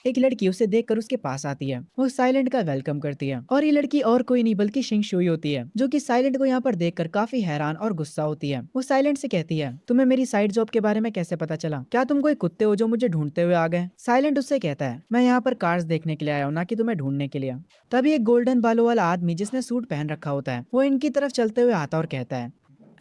एक लड़की उसे देखकर उसके पास आती है। वो साइलेंट का वेलकम करती है और ये लड़की और कोई नहीं बल्कि शिंग शुई होती है, जो कि साइलेंट को यहाँ पर देखकर काफी हैरान और गुस्सा होती है। वो साइलेंट से कहती है, तुम्हें मेरी साइड जॉब के बारे में कैसे पता चला? क्या तुम कोई कुत्ते हो जो मुझे ढूंढते हुए आ गए? साइलेंट उससे कहता है, मैं यहाँ पर कार्स देखने के लिए आया हूँ, ना कि तुम्हें ढूंढने के लिए। तभी एक गोल्डन बालों वाला आदमी जिसने सूट पहन रखा होता है वो इनकी तरफ चलते हुए आता और कहता है,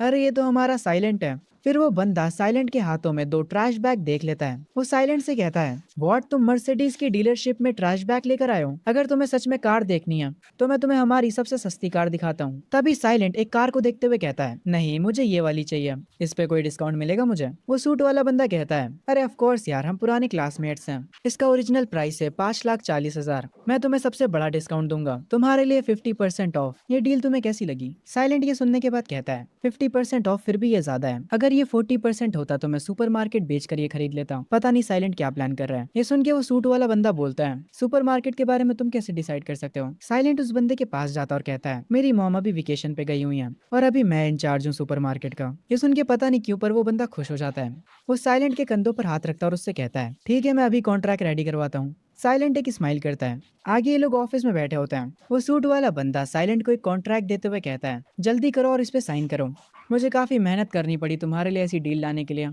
अरे ये तो हमारा साइलेंट है। फिर वो बंदा साइलेंट के हाथों में 2 ट्रैश बैग देख लेता है। वो साइलेंट से कहता है, व्हाट, तुम मर्सिडीज की डीलरशिप में ट्रैश बैग लेकर आए हो? अगर तुम्हें सच में कार देखनी है तो मैं तुम्हें हमारी सबसे सस्ती कार दिखाता हूँ। तभी साइलेंट एक कार को देखते हुए कहता है, नहीं मुझे ये वाली चाहिए, इस पे कोई डिस्काउंट मिलेगा मुझे? वो सूट वाला बंदा कहता है, अरे ऑफ कोर्स यार, हम पुराने क्लासमेट्स हैं, इसका ओरिजिनल प्राइस है 5,40,000, मैं तुम्हें सबसे बड़ा डिस्काउंट दूंगा, तुम्हारे लिए 50% ऑफ। ये डील तुम्हें कैसी लगी? साइलेंट ये सुनने के बाद कहता है, 50% ऑफ फिर भी ये ज्यादा है, अगर ये 40% होता तो मैं सुपरमार्केट बेचकर ये खरीद लेता। पता नहीं साइलेंट क्या प्लान कर रहा है। ये सुन के वो सूट वाला बंदा बोलता है, सुपरमार्केट के बारे में तुम कैसे डिसाइड कर सकते हो? साइलेंट उस बंदे के पास जाता और कहता है, मेरी मॉम अभी वेकेशन पे गई हुई है और अभी मैं इंचार्ज हूँ सुपरमार्केट का। ये सुन के पता नहीं क्यों पर वो बंदा खुश हो जाता है। वो साइलेंट के कंधों पर हाथ रखता और उससे कहता है, ठीक है, मैं अभी कॉन्ट्रैक्ट रेडी करवाता हूँ। साइलेंट एक स्माइल करता है। आगे ये लोग ऑफिस में बैठे होते हैं। वो सूट वाला बंदा साइलेंट को एक कॉन्ट्रैक्ट देते हुए कहता है, जल्दी करो और इस पे साइन करो, मुझे काफी मेहनत करनी पड़ी तुम्हारे लिए ऐसी डील लाने के लिए।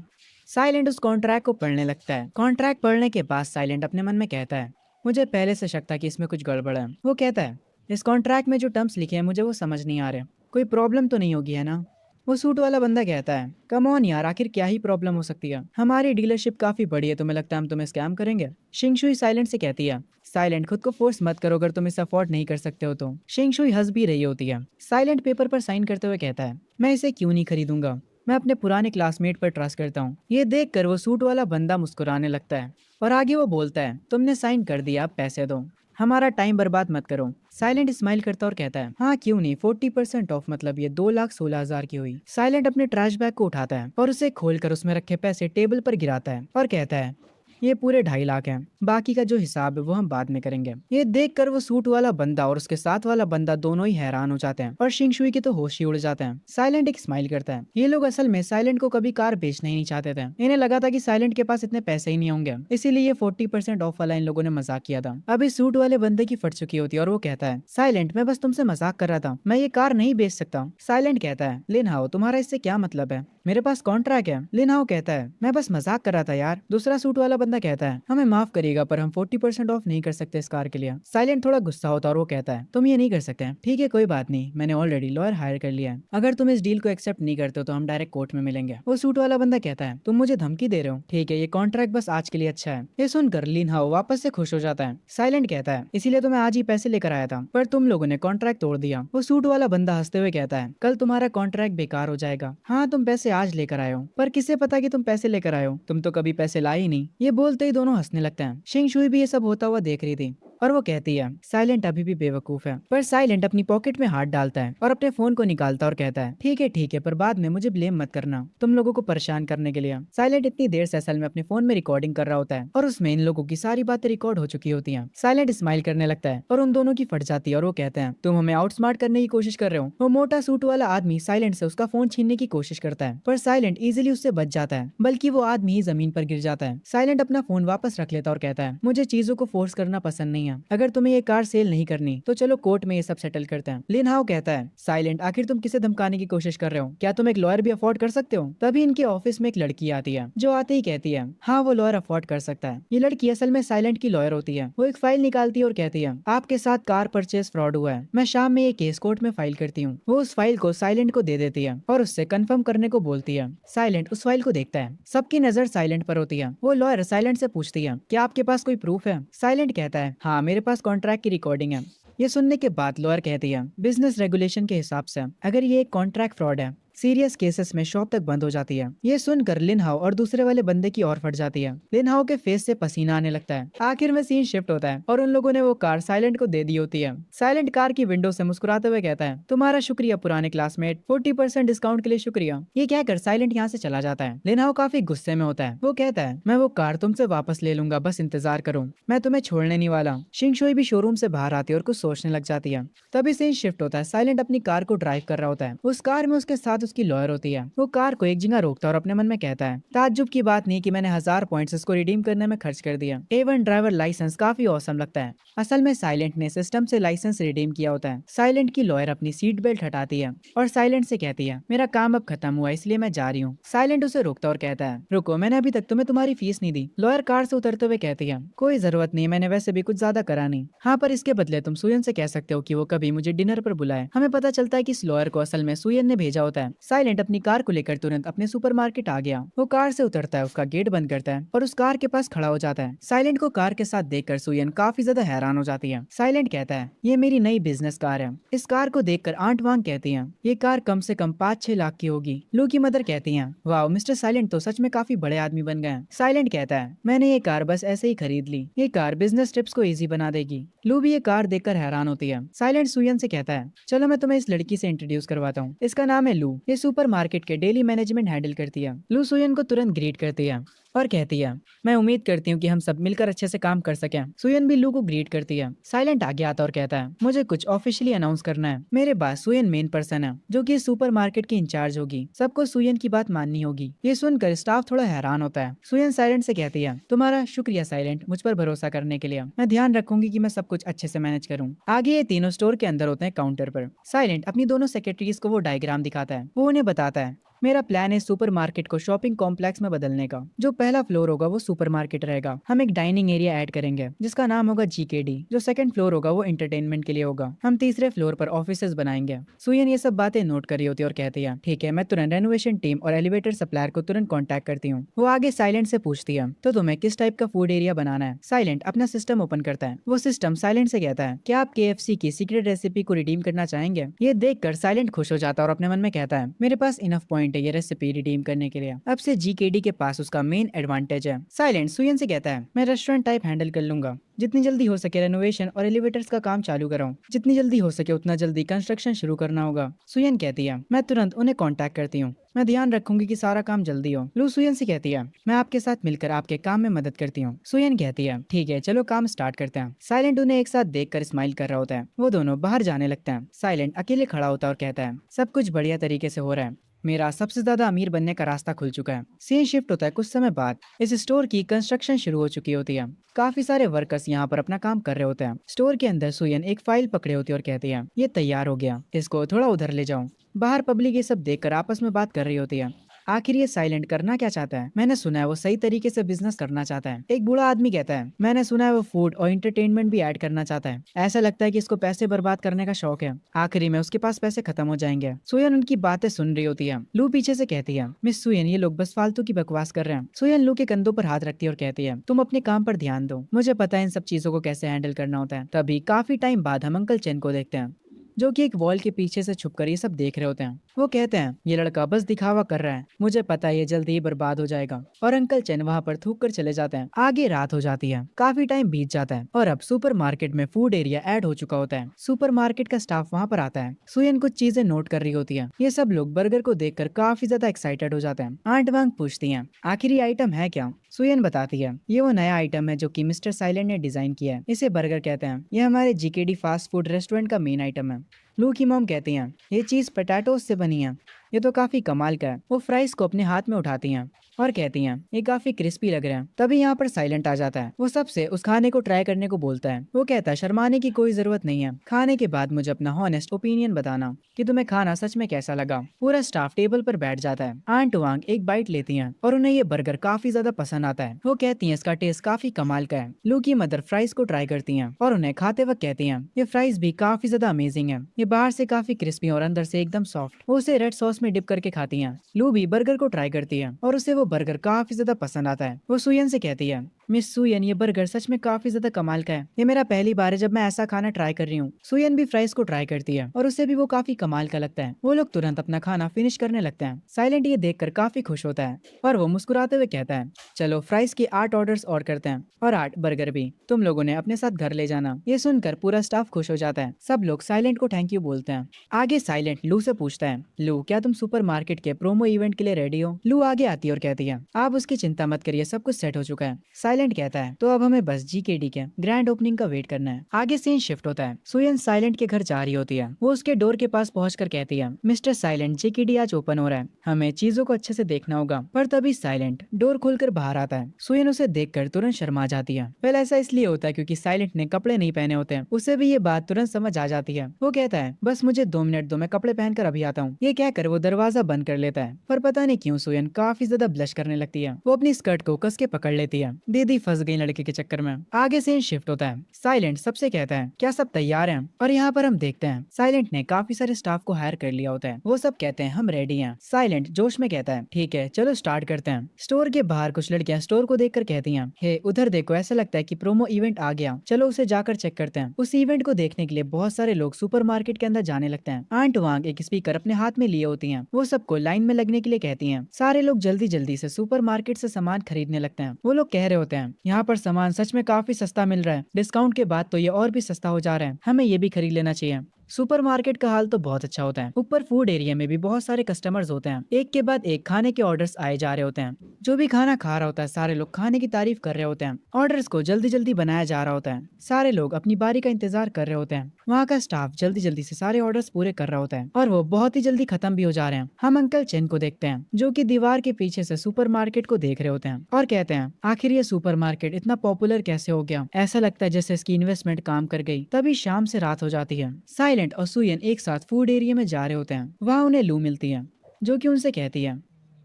साइलेंट उस कॉन्ट्रैक्ट को पढ़ने लगता है। कॉन्ट्रैक्ट पढ़ने के बाद साइलेंट अपने मन में कहता है, मुझे पहले से शक था कि इसमें कुछ गड़बड़ है। वो कहता है, इस कॉन्ट्रैक्ट में जो टर्म्स लिखे हैं मुझे वो समझ नहीं आ रहे, कोई प्रॉब्लम तो नहीं होगी है ना? वो सूट वाला बंदा कहता है, कम ऑन यार, आखिर क्या ही प्रॉब्लम हो सकती है, हमारी डीलरशिप काफी बड़ी है, तुम्हें लगता है हम तुम्हें स्कैम करेंगे? शिंगशुई साइलेंट से कहती है, साइलेंट खुद को फोर्स मत करो, अगर तुम इसे अफोर्ड नहीं कर सकते हो तो। शिंगशुई हंस भी रही होती है। साइलेंट पेपर पर साइन करते हुए कहता है, मैं इसे क्यों नहीं खरीदूंगा, मैं अपने पुराने क्लासमेट पर ट्रस्ट करता हूँ। ये देखकर वो सूट वाला बंदा मुस्कुराने लगता है और आगे वो बोलता है, तुमने साइन कर दिया, अब पैसे दो, हमारा टाइम बर्बाद मत करो। साइलेंट स्माइल करता और कहता है, हाँ क्यों नहीं, 40% ऑफ, मतलब ये 2,16,000 की हुई। साइलेंट अपने ट्रैश बैग को उठाता है और उसे खोलकर उसमें रखे पैसे टेबल पर गिराता है और कहता है, ये पूरे 2.5 लाख हैं, बाकी का जो हिसाब है वो हम बाद में करेंगे। ये देखकर वो सूट वाला बंदा और उसके साथ वाला बंदा दोनों ही हैरान हो जाते हैं और शिंगशुई के तो होश ही उड़ जाते हैं। साइलेंट एक स्माइल करता है। ये लोग असल में साइलेंट को कभी कार बेचना ही नहीं चाहते थे, इन्हें लगा था कि साइलेंट के पास इतने पैसे ही नहीं होंगे, इसीलिए ये 40% ऑफ वाला इन लोगों ने मजाक किया था। अभी सूट वाले बंदे की फट चुकी होती है और वो कहता है, साइलेंट मैं बस तुमसे मजाक कर रहा था, मैं ये कार नहीं बेच सकता। साइलेंट कहता है, लिन हाओ तुम्हारा इससे क्या मतलब है, मेरे पास कॉन्ट्रैक्ट है। लिन हाओ कहता है, मैं बस मजाक कर रहा था यार। दूसरा सूट वाला बंदा कहता है, हमें माफ करिएगा पर हम 40% ऑफ नहीं कर सकते इस कार के लिए। साइलेंट थोड़ा गुस्सा होता है और वो कहता है, तुम ये नहीं कर सकते। ठीक है कोई बात नहीं, मैंने ऑलरेडी लॉयर हायर कर लिया है, अगर तुम इस डील को एक्सेप्ट नहीं करते हो तो हम डायरेक्ट कोर्ट में मिलेंगे। वो सूट वाला बंदा कहता है, तुम मुझे धमकी दे रहे हो? ठीक है, ये कॉन्ट्रैक्ट बस आज के लिए अच्छा है। ये सुनकर लिन हाओ वापस से खुश हो जाता है। साइलेंट कहता है, इसीलिए तो मैं आज ही पैसे लेकर आया था, पर तुम लोगों ने कॉन्ट्रैक्ट तोड़ दिया। वो सूट वाला बंदा हंसते हुए कहता है, कल तुम्हारा कॉन्ट्रैक्ट बेकार हो जाएगा। हाँ तुम पैसे आज लेकर आए हो, पर किसे पता कि तुम पैसे लेकर आए हो, तुम तो कभी पैसे लाए ही नहीं। ये बोलते ही दोनों हंसने लगते हैं। शिंग शुई भी ये सब होता हुआ देख रही थी और वो कहती है, साइलेंट अभी भी बेवकूफ है। पर साइलेंट अपनी पॉकेट में हाथ डालता है और अपने फोन को निकालता और कहता है, ठीक है, पर बाद में मुझे ब्लेम मत करना तुम लोगों को परेशान करने के लिए। साइलेंट इतनी देर से असल में अपने फोन में रिकॉर्डिंग कर रहा होता है और उसमें इन लोगों की सारी बातें रिकॉर्ड हो चुकी होती हैं। साइलेंट स्माइल करने लगता है और उन दोनों की फट जाती है और वो कहते हैं, तुम हमें आउटस्मार्ट करने की कोशिश कर रहे हो। वो मोटा सूट वाला आदमी साइलेंट से उसका फोन छीनने की कोशिश करता है, पर साइलेंट इजीली उससे बच जाता है, बल्कि वो आदमी ही जमीन पर गिर जाता है। साइलेंट अपना फोन वापस रख लेता और कहता है, मुझे चीजों को फोर्स करना पसंद नहीं है, अगर तुम्हें ये कार सेल नहीं करनी तो चलो कोर्ट में ये सब सेटल करते हैं। लिन हाओ कहता है, साइलेंट आखिर तुम किसे धमकाने की कोशिश कर रहे हो, क्या तुम एक लॉयर भी अफोर्ड कर सकते हो? तभी इनके ऑफिस में एक लड़की आती है जो आते ही कहती है, हाँ वो लॉयर अफोर्ड कर सकता है। ये लड़की असल में साइलेंट की लॉयर होती है। वो एक फाइल निकालती है और कहती है, आपके साथ कार परचेज फ्रॉड हुआ है, मैं शाम में ये केस कोर्ट में फाइल करती हूँ। वो उस फाइल को साइलेंट को दे देती है और उससे कंफर्म करने को बोलती है। साइलेंट उस फाइल को देखता है, सबकी नजर साइलेंट पर होती है। वो लॉयर साइलेंट से पूछती है, क्या आपके पास कोई प्रूफ है? साइलेंट कहता है, हाँ मेरे पास कॉन्ट्रैक्ट की रिकॉर्डिंग है। ये सुनने के बाद लॉयर कहती है, बिजनेस रेगुलेशन के हिसाब से अगर ये एक कॉन्ट्रैक्ट फ्रॉड है, सीरियस केसेस में शॉप तक बंद हो जाती है। ये सुनकर लिन हाओ और दूसरे वाले बंदे की और फट जाती है। लिन हाओ के फेस से पसीना आने लगता है। आखिर में सीन शिफ्ट होता है और उन लोगों ने वो कार साइलेंट को दे दी होती है। साइलेंट कार की विंडो से मुस्कुराते हुए कहता है, तुम्हारा शुक्रिया पुराने क्लासमेट, 40% डिस्काउंट के लिए शुक्रिया। ये कहकर साइलेंट यहाँ से चला जाता है। लिन हाओ काफी गुस्से में होता है। वो कहता है, मैं वो कार तुमसे वापस ले लूंगा, बस इंतजार करो, मैं तुम्हें छोड़ने नहीं वाला। शिंग शुई भी शोरूम से बाहर आती है और कुछ सोचने लग जाती है। तभी सीन शिफ्ट होता है। साइलेंट अपनी कार को ड्राइव कर रहा होता है। उस कार में उसके साथ उसकी लॉयर होती है। वो कार को एक जगह रोकता है और अपने मन में कहता है, ताज्जुब की बात नहीं कि मैंने 1000 पॉइंट्स इसको रिडीम करने में खर्च कर दिया। A1 ड्राइवर लाइसेंस काफी औसम लगता है। असल में साइलेंट ने सिस्टम से लाइसेंस रिडीम किया होता है। साइलेंट की लॉयर अपनी सीट बेल्ट हटाती है और साइलेंट से कहती है, मेरा काम अब खत्म हुआ इसलिए मैं जा रही हूँ। साइलेंट उसे रोकता और कहता है, रुको, मैंने अभी तक तुम्हें तुम्हारी फीस नहीं दी। लॉयर कार से उतरते हुए कहती है, कोई जरूरत नहीं, मैंने वैसे भी कुछ ज्यादा करा नहीं। हाँ पर इसके बदले तुम सुयन से कह सकते हो कि वो कभी मुझे डिनर पर बुलाए। हमें पता चलता है कि इस लॉयर को असल में सुयन ने भेजा होता है। साइलेंट अपनी कार को लेकर तुरंत अपने सुपरमार्केट आ गया। वो कार से उतरता है, उसका गेट बंद करता है और उस कार के पास खड़ा हो जाता है। साइलेंट को कार के साथ देखकर सुयन काफी ज्यादा हैरान हो जाती है। साइलेंट कहता है, ये मेरी नई बिजनेस कार है। इस कार को देखकर आंट वांग कहती हैं, ये कार कम से कम 5-6 लाख की होगी। लू की मदर कहती हैं, वाह मिस्टर साइलेंट तो सच में काफी बड़े आदमी बन गए हैं। साइलेंट कहता है, मैंने ये कार बस ऐसे ही खरीद ली, ये कार बिजनेस ट्रिप्स को इजी बना देगी। लू भी ये कार देखकर हैरान होती है। साइलेंट सुयन से कहता है, चलो मैं तुम्हें इस लड़की से इंट्रोड्यूस करवाता हूँ, इसका नाम है लू, ये सुपरमार्केट के डेली मैनेजमेंट हैंडल करती है। लू सुयन को तुरंत ग्रीट करती है और कहती है, मैं उम्मीद करती हूँ कि हम सब मिलकर अच्छे से काम कर सकें। सुयन भी लू को ग्रीट करती है। साइलेंट आगे आता और कहता है, मुझे कुछ ऑफिशियली अनाउंस करना है। मेरे पास सुयन मेन पर्सन है जो कि सुपरमार्केट की इंचार्ज होगी, सबको सुयन की बात माननी होगी। ये सुनकर स्टाफ थोड़ा हैरान होता है। सुयन साइलेंट से कहती है, तुम्हारा शुक्रिया साइलेंट, मुझ पर भरोसा करने के लिए। मैं ध्यान रखूंगी कि मैं सब कुछ अच्छे से मैनेज करूँ। आगे ये तीनों स्टोर के अंदर होते हैं काउंटर पर। साइलेंट अपनी दोनों सेक्रेटरीज को वो डायग्राम दिखाता है। वो उन्हें बताता है, मेरा प्लान है सुपरमार्केट को शॉपिंग कॉम्प्लेक्स में बदलने का। जो पहला फ्लोर होगा वो सुपरमार्केट रहेगा। हम एक डाइनिंग एरिया ऐड करेंगे जिसका नाम होगा GKD। जो सेकंड फ्लोर होगा वो एंटरटेनमेंट के लिए होगा। हम तीसरे फ्लोर पर ऑफिसेज बनाएंगे। सुयन ये सब बातें नोट कर रही होती है और कहती है, ठीक है, मैं तुरंत रेनोवेशन टीम और एलिवेटर सप्लायर को तुरंत कॉन्टैक्ट करती हूँ। वो आगे साइलेंट से पूछती है, तो तुम्हें किस टाइप का फूड एरिया बनाना है? साइलेंट अपना सिस्टम ओपन करता है। वो सिस्टम साइलेंट से कहता है, क्या आप KFC की सीक्रेट रेसिपी को रिडीम करना चाहेंगे? ये देखकर साइलेंट खुश हो जाता है और अपने मन में कहता है, मेरे पास इनफ पॉइंट है ये रेसिपी रिडीम करने के लिए। अब से GKD के पास उसका मेन एडवांटेज है। साइलेंट सुयन से कहता है, मैं रेस्टोरेंट टाइप हैंडल कर लूंगा। जितनी जल्दी हो सके रेनोवेशन और एलिवेटर्स का काम चालू कराऊं। जितनी जल्दी हो सके उतना जल्दी कंस्ट्रक्शन शुरू करना होगा। सुयन कहती है, मैं तुरंत उन्हें कांटेक्ट करती हूँ। मैं ध्यान रखूंगी कि सारा काम जल्दी हो। लू सुयन से कहती है, मैं आपके साथ मिलकर आपके काम में मदद करती हूँ। सुयन कहती है, ठीक है, चलो काम स्टार्ट करते हैं। साइलेंट उन्हें एक साथ देखकर स्माइल कर रहा होता है। वो दोनों बाहर जाने लगते हैं। साइलेंट अकेले खड़ा होता है और कहता है, सब कुछ बढ़िया तरीके से हो रहा है। मेरा सबसे ज्यादा अमीर बनने का रास्ता खुल चुका है। सीन शिफ्ट होता है कुछ समय बाद। इस स्टोर की कंस्ट्रक्शन शुरू हो चुकी होती है। काफी सारे वर्कर्स यहाँ पर अपना काम कर रहे होते हैं। स्टोर के अंदर सुयन एक फाइल पकड़े होती है और कहती है, ये तैयार हो गया, इसको थोड़ा उधर ले जाऊं। बाहर पब्लिक ये सब देखकर आपस में बात कर रही होती है। आखिर ये साइलेंट करना क्या चाहता है? मैंने सुना है वो सही तरीके से बिजनेस करना चाहता है। एक बूढ़ा आदमी कहता है, मैंने सुना है वो फूड और एंटरटेनमेंट भी ऐड करना चाहता है। ऐसा लगता है कि इसको पैसे बर्बाद करने का शौक है। आखिरी में उसके पास पैसे खत्म हो जाएंगे। सुयन उनकी बातें सुन रही होती है। लू पीछे से कहती है, मिस सुयन, ये लोग बस फालतू की बकवास कर रहे हैं। सुयन लू के कंधों पर हाथ रखती है और कहती है, तुम अपने काम पर ध्यान दो, मुझे पता है इन सब चीजों को कैसे हैंडल करना होता है। तभी काफी टाइम बाद हम अंकल चेन को देखते हैं, जो कि एक वॉल के पीछे से छुपकर ये सब देख रहे होते हैं। वो कहते हैं, ये लड़का बस दिखावा कर रहा है, मुझे पता है ये जल्दी ही बर्बाद हो जाएगा। और अंकल चेन वहाँ पर थूक कर चले जाते हैं। आगे रात हो जाती है। काफी टाइम बीत जाता है और अब सुपरमार्केट में फूड एरिया ऐड हो चुका होता है। सुपरमार्केट का स्टाफ वहाँ पर आता है। सुयन कुछ चीजें नोट कर रही होती है। ये सब लोग बर्गर को देखकर काफी ज्यादा एक्साइटेड हो जाते हैं। आंट वांग पूछती है, आखिर ये आइटम है क्या? सुयन बताती है, ये वो नया आइटम है जो कि मिस्टर साइलेंट ने डिजाइन किया है। इसे बर्गर कहते हैं। ये हमारे GKD फास्ट फूड रेस्टोरेंट का मेन आइटम है। लू की मॉम कहती हैं, ये चीज पोटैटोज से बनी है, ये तो काफी कमाल का है। वो फ्राइज को अपने हाथ में उठाती हैं और कहती हैं, ये काफी क्रिस्पी लग रहे हैं। तभी यहाँ पर साइलेंट आ जाता है। वो सबसे उस खाने को ट्राई करने को बोलता है। वो कहता है, शर्माने की कोई जरूरत नहीं है, खाने के बाद मुझे अपना हॉनेस्ट ओपिनियन बताना कि तुम्हें खाना सच में कैसा लगा। पूरा स्टाफ टेबल पर बैठ जाता है। आंट वांग एक बाइट लेती हैं और उन्हें ये बर्गर काफी ज्यादा पसंद आता है। वो कहती हैं, इसका टेस्ट काफी कमाल का है। लू की मदर फ्राइज को ट्राई करती हैं और उन्हें खाते वक्त कहती हैं, ये फ्राइज भी काफी ज्यादा अमेजिंग है। ये बाहर से काफी क्रिस्पी और अंदर से एकदम सॉफ्ट। वो उसे रेड सॉस में डिप करके खाती हैं। लू भी बर्गर को ट्राई करती है और उसे वो बर्गर काफी ज्यादा पसंद आता है। वो सुयन से कहती है, मिस सुयन, ये बर्गर सच में काफी ज्यादा कमाल का है। ये मेरा पहली बार है जब मैं ऐसा खाना ट्राई कर रही हूँ। सुयन भी फ्राइज को ट्राई करती है और उसे भी वो काफी कमाल का लगता है। वो लोग तुरंत अपना खाना फिनिश करने लगते हैं। साइलेंट ये देखकर काफी खुश होता है और वो मुस्कुराते हुए कहता है, चलो फ्राइज के 8 ऑर्डर्स और करते हैं और 8 बर्गर भी। तुम लोगों ने अपने साथ घर ले जाना। ये सुनकर पूरा स्टाफ खुश हो जाता है। सब लोग साइलेंट को थैंक यू बोलते हैं। आगे साइलेंट लू से पूछता है, लू, क्या तुम सुपरमार्केट के प्रोमो इवेंट के लिए रेडी हो? लू आगे आती है और कहती है, आप उसकी चिंता मत करिए, सब कुछ सेट हो चुका है। साइलेंट कहता है, तो अब हमें बस GKD के ग्रैंड ओपनिंग का वेट करना है। आगे सीन शिफ्ट होता है। सुयन साइलेंट के घर जा रही होती है। वो उसके डोर के पास पहुंचकर कहती है, मिस्टर साइलेंट, GKD आज ओपन हो रहा है, हमें चीजों को अच्छे से देखना होगा। पर तभी साइलेंट डोर खोलकर बाहर आता है। सुयन उसे देखकर तुरंत शर्मा जाती है। पहले ऐसा इसलिए होता है क्योंकि साइलेंट ने कपड़े नहीं पहने होते हैं। उसे भी ये बात तुरंत समझ आ जाती है। वो कहता है, बस मुझे 2 मिनट दो, मैं कपड़े पहनकर अभी आता हूँ। ये कहकर वो दरवाजा बंद कर लेता है। पर पता नहीं क्यों सुयन काफी ज्यादा ब्लश करने लगती है। वो अपनी स्कर्ट को कस के पकड़ लेती है। दीदी फंस गई लड़के के चक्कर में। आगे सीन शिफ्ट होता है। साइलेंट सबसे कहता है, क्या सब तैयार हैं? और यहाँ पर हम देखते हैं साइलेंट ने काफी सारे स्टाफ को हायर कर लिया होता है। वो सब कहते हैं, हम रेडी हैं। साइलेंट जोश में कहता है, ठीक है, चलो स्टार्ट करते हैं। स्टोर के बाहर कुछ लड़कियां स्टोर को देखकर कहती हैं, हे उधर देखो, ऐसा लगता है कि प्रोमो इवेंट आ गया, चलो उसे जाकर चेक करते हैं। उस इवेंट को देखने के लिए बहुत सारे लोग सुपरमार्केट के अंदर जाने लगते हैं। आंट वांग एक स्पीकर अपने हाथ में लिए होती हैं। वो सबको लाइन में लगने के लिए कहती हैं। सारे लोग जल्दी जल्दी से सुपरमार्केट से सामान खरीदने लगते हैं। वो लोग कह रहे होते हैं, यहाँ पर सामान सच में काफी सस्ता मिल रहा है, डिस्काउंट के बाद तो ये और भी सस्ता हो जा रहा है, हमें ये भी खरीद लेना चाहिए। सुपरमार्केट का हाल तो बहुत अच्छा होता है। ऊपर फूड एरिया में भी बहुत सारे कस्टमर्स होते हैं। एक के बाद एक खाने के ऑर्डर्स आए जा रहे होते हैं। जो भी खाना खा रहा होता है, सारे लोग खाने की तारीफ कर रहे होते हैं। ऑर्डर्स को जल्दी जल्दी बनाया जा रहा होता है। सारे लोग अपनी बारी का इंतजार कर रहे होते हैं। वहाँ का स्टाफ जल्दी जल्दी से सारे ऑर्डर्स पूरे कर रहा होता है और वो बहुत ही जल्दी खत्म भी हो जा रहे हैं। हम अंकल चेन को देखते हैं, जो कि दीवार के पीछे से सुपरमार्केट को देख रहे होते हैं और कहते हैं, आखिर ये सुपरमार्केट इतना पॉपुलर कैसे हो गया? ऐसा लगता है जैसे इसकी इन्वेस्टमेंट काम कर गई। तभी शाम से रात हो जाती है। साइलेंट और सुयन एक साथ फूड एरिया में जा रहे होते हैं। वहाँ उन्हें लू मिलती है। जो कि उनसे कहती है,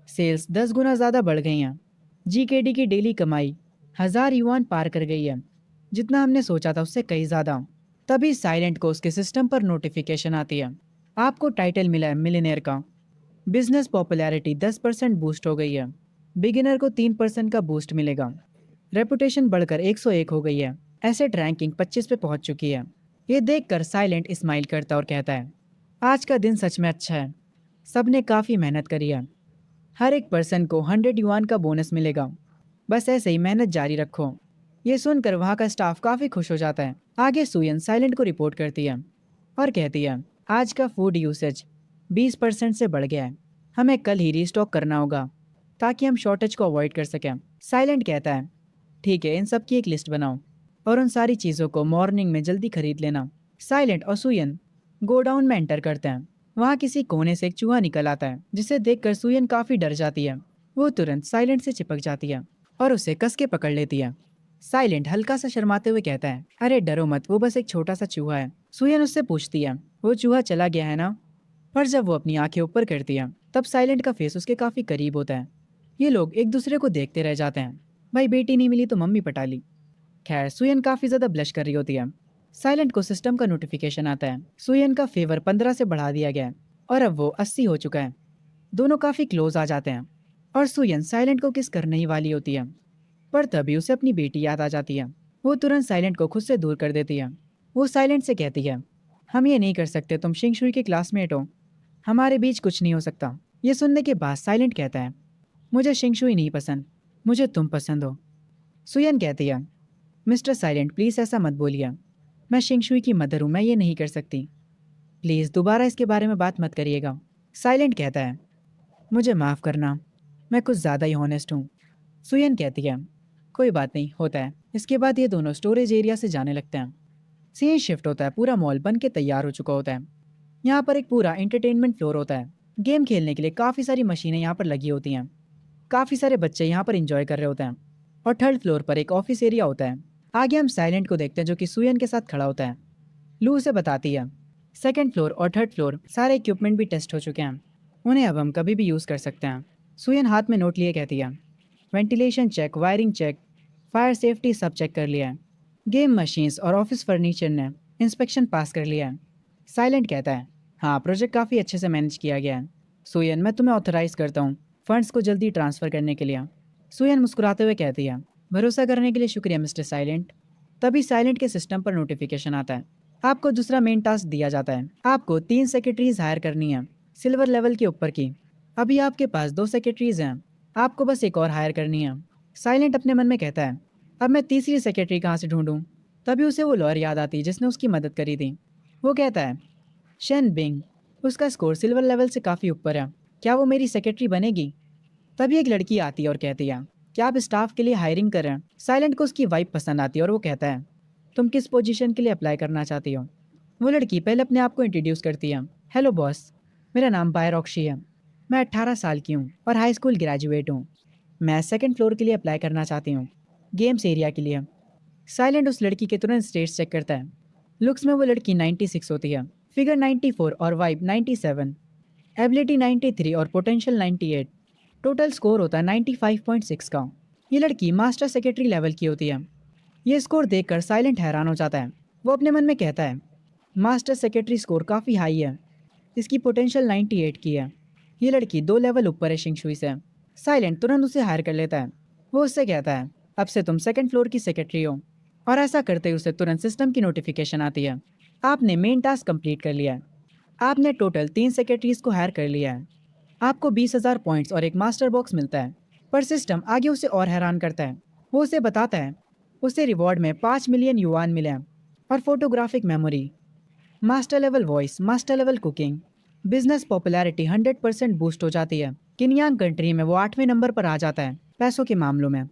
सेल्स 10 गुना ज़्यादा बढ़ गई हैं। जीकेडी की डेली कमाई 1000 युआन पार कर गई है, जितना हमने सोचा था उससे कहीं ज़्यादा। तभी साइलेंट को उसके सिस्टम पर नोटिफिकेशन आती है, आपको टाइटल मिला है मिलियनेयर का। बिजनेस पॉपुलैरिटी 10% बूस्ट हो गई है। बिगिनर को 3% का बूस्ट मिलेगा। रेपुटेशन बढ़कर 101 हो गई है। एसेट रैंकिंग 25 पे पहुंच चुकी है। ये देखकर साइलेंट स्माइल करता और कहता है, आज का दिन सच में अच्छा है। सबने काफ़ी मेहनत करी है। हर एक पर्सन को 100 युआन का बोनस मिलेगा। बस ऐसे ही मेहनत जारी रखो। ये सुनकर वहाँ का स्टाफ काफ़ी खुश हो जाता है। आगे सुयन साइलेंट को रिपोर्ट करती है और कहती है, आज का फूड यूसेज 20% से बढ़ गया है। हमें कल ही रीस्टॉक करना होगा ताकि हम शॉर्टेज को अवॉइड कर सकें। साइलेंट कहता है, ठीक है, इन सब की एक लिस्ट बनाओ और उन सारी चीज़ों को मॉर्निंग में जल्दी खरीद लेना। साइलेंट और सुयन गोडाउन में एंटर करते हैं। वहाँ किसी कोने से एक चूहा निकल आता है, जिसे देखकर सुयन काफ़ी डर जाती है। वो तुरंत साइलेंट से चिपक जाती है और उसे कस के पकड़ लेती है। साइलेंट हल्का सा शर्माते हुए कहता है, अरे डरो मत, वो बस एक छोटा सा चूहा है। सुयन उससे पूछती है, वो चूहा चला गया है ना? पर जब वो अपनी आंखें ऊपर करती है, तब साइलेंट का फेस उसके काफ़ी करीब होता है। ये लोग एक दूसरे को देखते रह जाते हैं। भाई बेटी नहीं मिली तो मम्मी पटा ली। खैर सुयन काफ़ी ज़्यादा ब्लश कर रही होती है। साइलेंट को सिस्टम का नोटिफिकेशन आता है, सुयन का फेवर 15 से बढ़ा दिया गया है और अब वो 80 हो चुका है। दोनों काफ़ी क्लोज आ जाते हैं और सुयन साइलेंट को किस करने ही वाली होती है, पर तभी उसे अपनी बेटी याद आ जाती है। वो तुरंत साइलेंट को खुद से दूर कर देती है। वो साइलेंट से कहती है, हम ये नहीं कर सकते, तुम शिंगशुई के क्लासमेट हो, हमारे बीच कुछ नहीं हो सकता। ये सुनने के बाद साइलेंट कहता है, मुझे शिंगशुई नहीं पसंद, मुझे तुम पसंद हो। सुयन कहती है, मिस्टर साइलेंट प्लीज़ ऐसा मत बोलिए, मैं शिंगशुई की मदर हूँ, मैं ये नहीं कर सकती। प्लीज़ दोबारा इसके बारे में बात मत करिएगा। साइलेंट कहता है, मुझे माफ़ करना, मैं कुछ ज़्यादा ही हॉनेस्ट हूँ। सुयन कहती है, कोई बात नहीं, होता है। इसके बाद ये दोनों स्टोरेज एरिया से जाने लगते हैं। सीन शिफ्ट होता है, पूरा मॉल बन के तैयार हो चुका होता है। यहाँ पर एक पूरा एंटरटेनमेंट फ्लोर होता है। गेम खेलने के लिए काफ़ी सारी मशीनें यहाँ पर लगी होती हैं। काफ़ी सारे बच्चे यहाँ पर इंजॉय कर रहे होते हैं और थर्ड फ्लोर पर एक ऑफिस एरिया होता है। आगे हम साइलेंट को देखते हैं जो कि सुयन के साथ खड़ा होता है। लू उसे बताती है, सेकंड फ्लोर और थर्ड फ्लोर सारे इक्विपमेंट भी टेस्ट हो चुके हैं, उन्हें अब हम कभी भी यूज़ कर सकते हैं। सुयन हाथ में नोट लिए कहती है, ventilation check, wiring check, fire safety सब चेक कर लिया है। गेम मशीन्स और ऑफिस फर्नीचर ने इंस्पेक्शन पास कर लिया है। साइलेंट कहता है, हाँ प्रोजेक्ट काफ़ी अच्छे से मैनेज किया गया है। सुयन मैं तुम्हें ऑथराइज़ करता हूँ फंड्स को जल्दी ट्रांसफ़र करने के लिए। सुयन मुस्कुराते हुए कहती है, भरोसा करने के लिए शुक्रिया मिस्टर साइलेंट। तभी साइलेंट के सिस्टम पर नोटिफिकेशन आता है, आपको दूसरा मेन टास्क दिया जाता है। आपको 3 सेक्रेटरीज हायर करनी है, सिल्वर लेवल के ऊपर की। अभी आपके पास 2 सेक्रेटरीज हैं, आपको बस एक और हायर करनी है। साइलेंट अपने मन में कहता है, अब मैं तीसरी सेक्रेटरी कहाँ से ढूंढूं? तभी उसे वो लॉयर याद आती है जिसने उसकी मदद करी थी। वो कहता है, शेन बिंग, उसका स्कोर सिल्वर लेवल से काफ़ी ऊपर है, क्या वो मेरी सेक्रेटरी बनेगी? तभी एक लड़की आती है और कहती है, क्या आप स्टाफ के लिए हायरिंग कर रहे हैं? साइलेंट को उसकी वाइफ पसंद आती है और वो कहता है, तुम किस पोजीशन के लिए अप्लाई करना चाहती हो? वो लड़की पहले अपने आप को इंट्रोड्यूस करती है, हेलो बॉस, मेरा नाम बायरॉक्शी है, मैं 18 साल की हूँ और हाई स्कूल ग्रेजुएट हूँ। मैं सेकंड फ्लोर के लिए अप्लाई करना चाहती हूँ, गेम्स एरिया के लिए। साइलेंट उस लड़की के तुरंत स्टेट्स चेक करता है। लुक्स में वो लड़की 96 होती है, फिगर 94 और वाइब 97, एबिलिटी 93 और पोटेंशियल 98। टोटल स्कोर होता है 95.6 का। ये लड़की मास्टर सेक्रेटरी लेवल की होती है। ये स्कोर देखकर साइलेंट हैरान हो जाता है। वो अपने मन में कहता है, मास्टर सेक्रेटरी स्कोर काफ़ी हाई है, इसकी पोटेंशियल 98 की है। ये लड़की 2 लेवल ऊपर है शिंगशुई से। साइलेंट तुरंत उसे हायर कर लेता है। वो उससे कहता है, अब से तुम सेकंड फ्लोर की सेक्रेटरी हो। और ऐसा करते ही उसे तुरंत सिस्टम की नोटिफिकेशन आती है, आपने मेन टास्क कंप्लीट कर लिया है। आपने टोटल 3 सेक्रेटरीज को हायर कर लिया है। आपको 20,000 पॉइंट्स और एक मास्टर बॉक्स मिलता है। पर सिस्टम आगे उसे और हैरान करता है। वो उसे बताता है, उसे रिवॉर्ड में 5 मिलियन युआन मिले हैं और photographic memory, master level voice, master level cooking. Business popularity 100% boost हो जाती है। किन्यांग कंट्री में वो 8वें नंबर पर आ जाता है पैसों के मामलों में।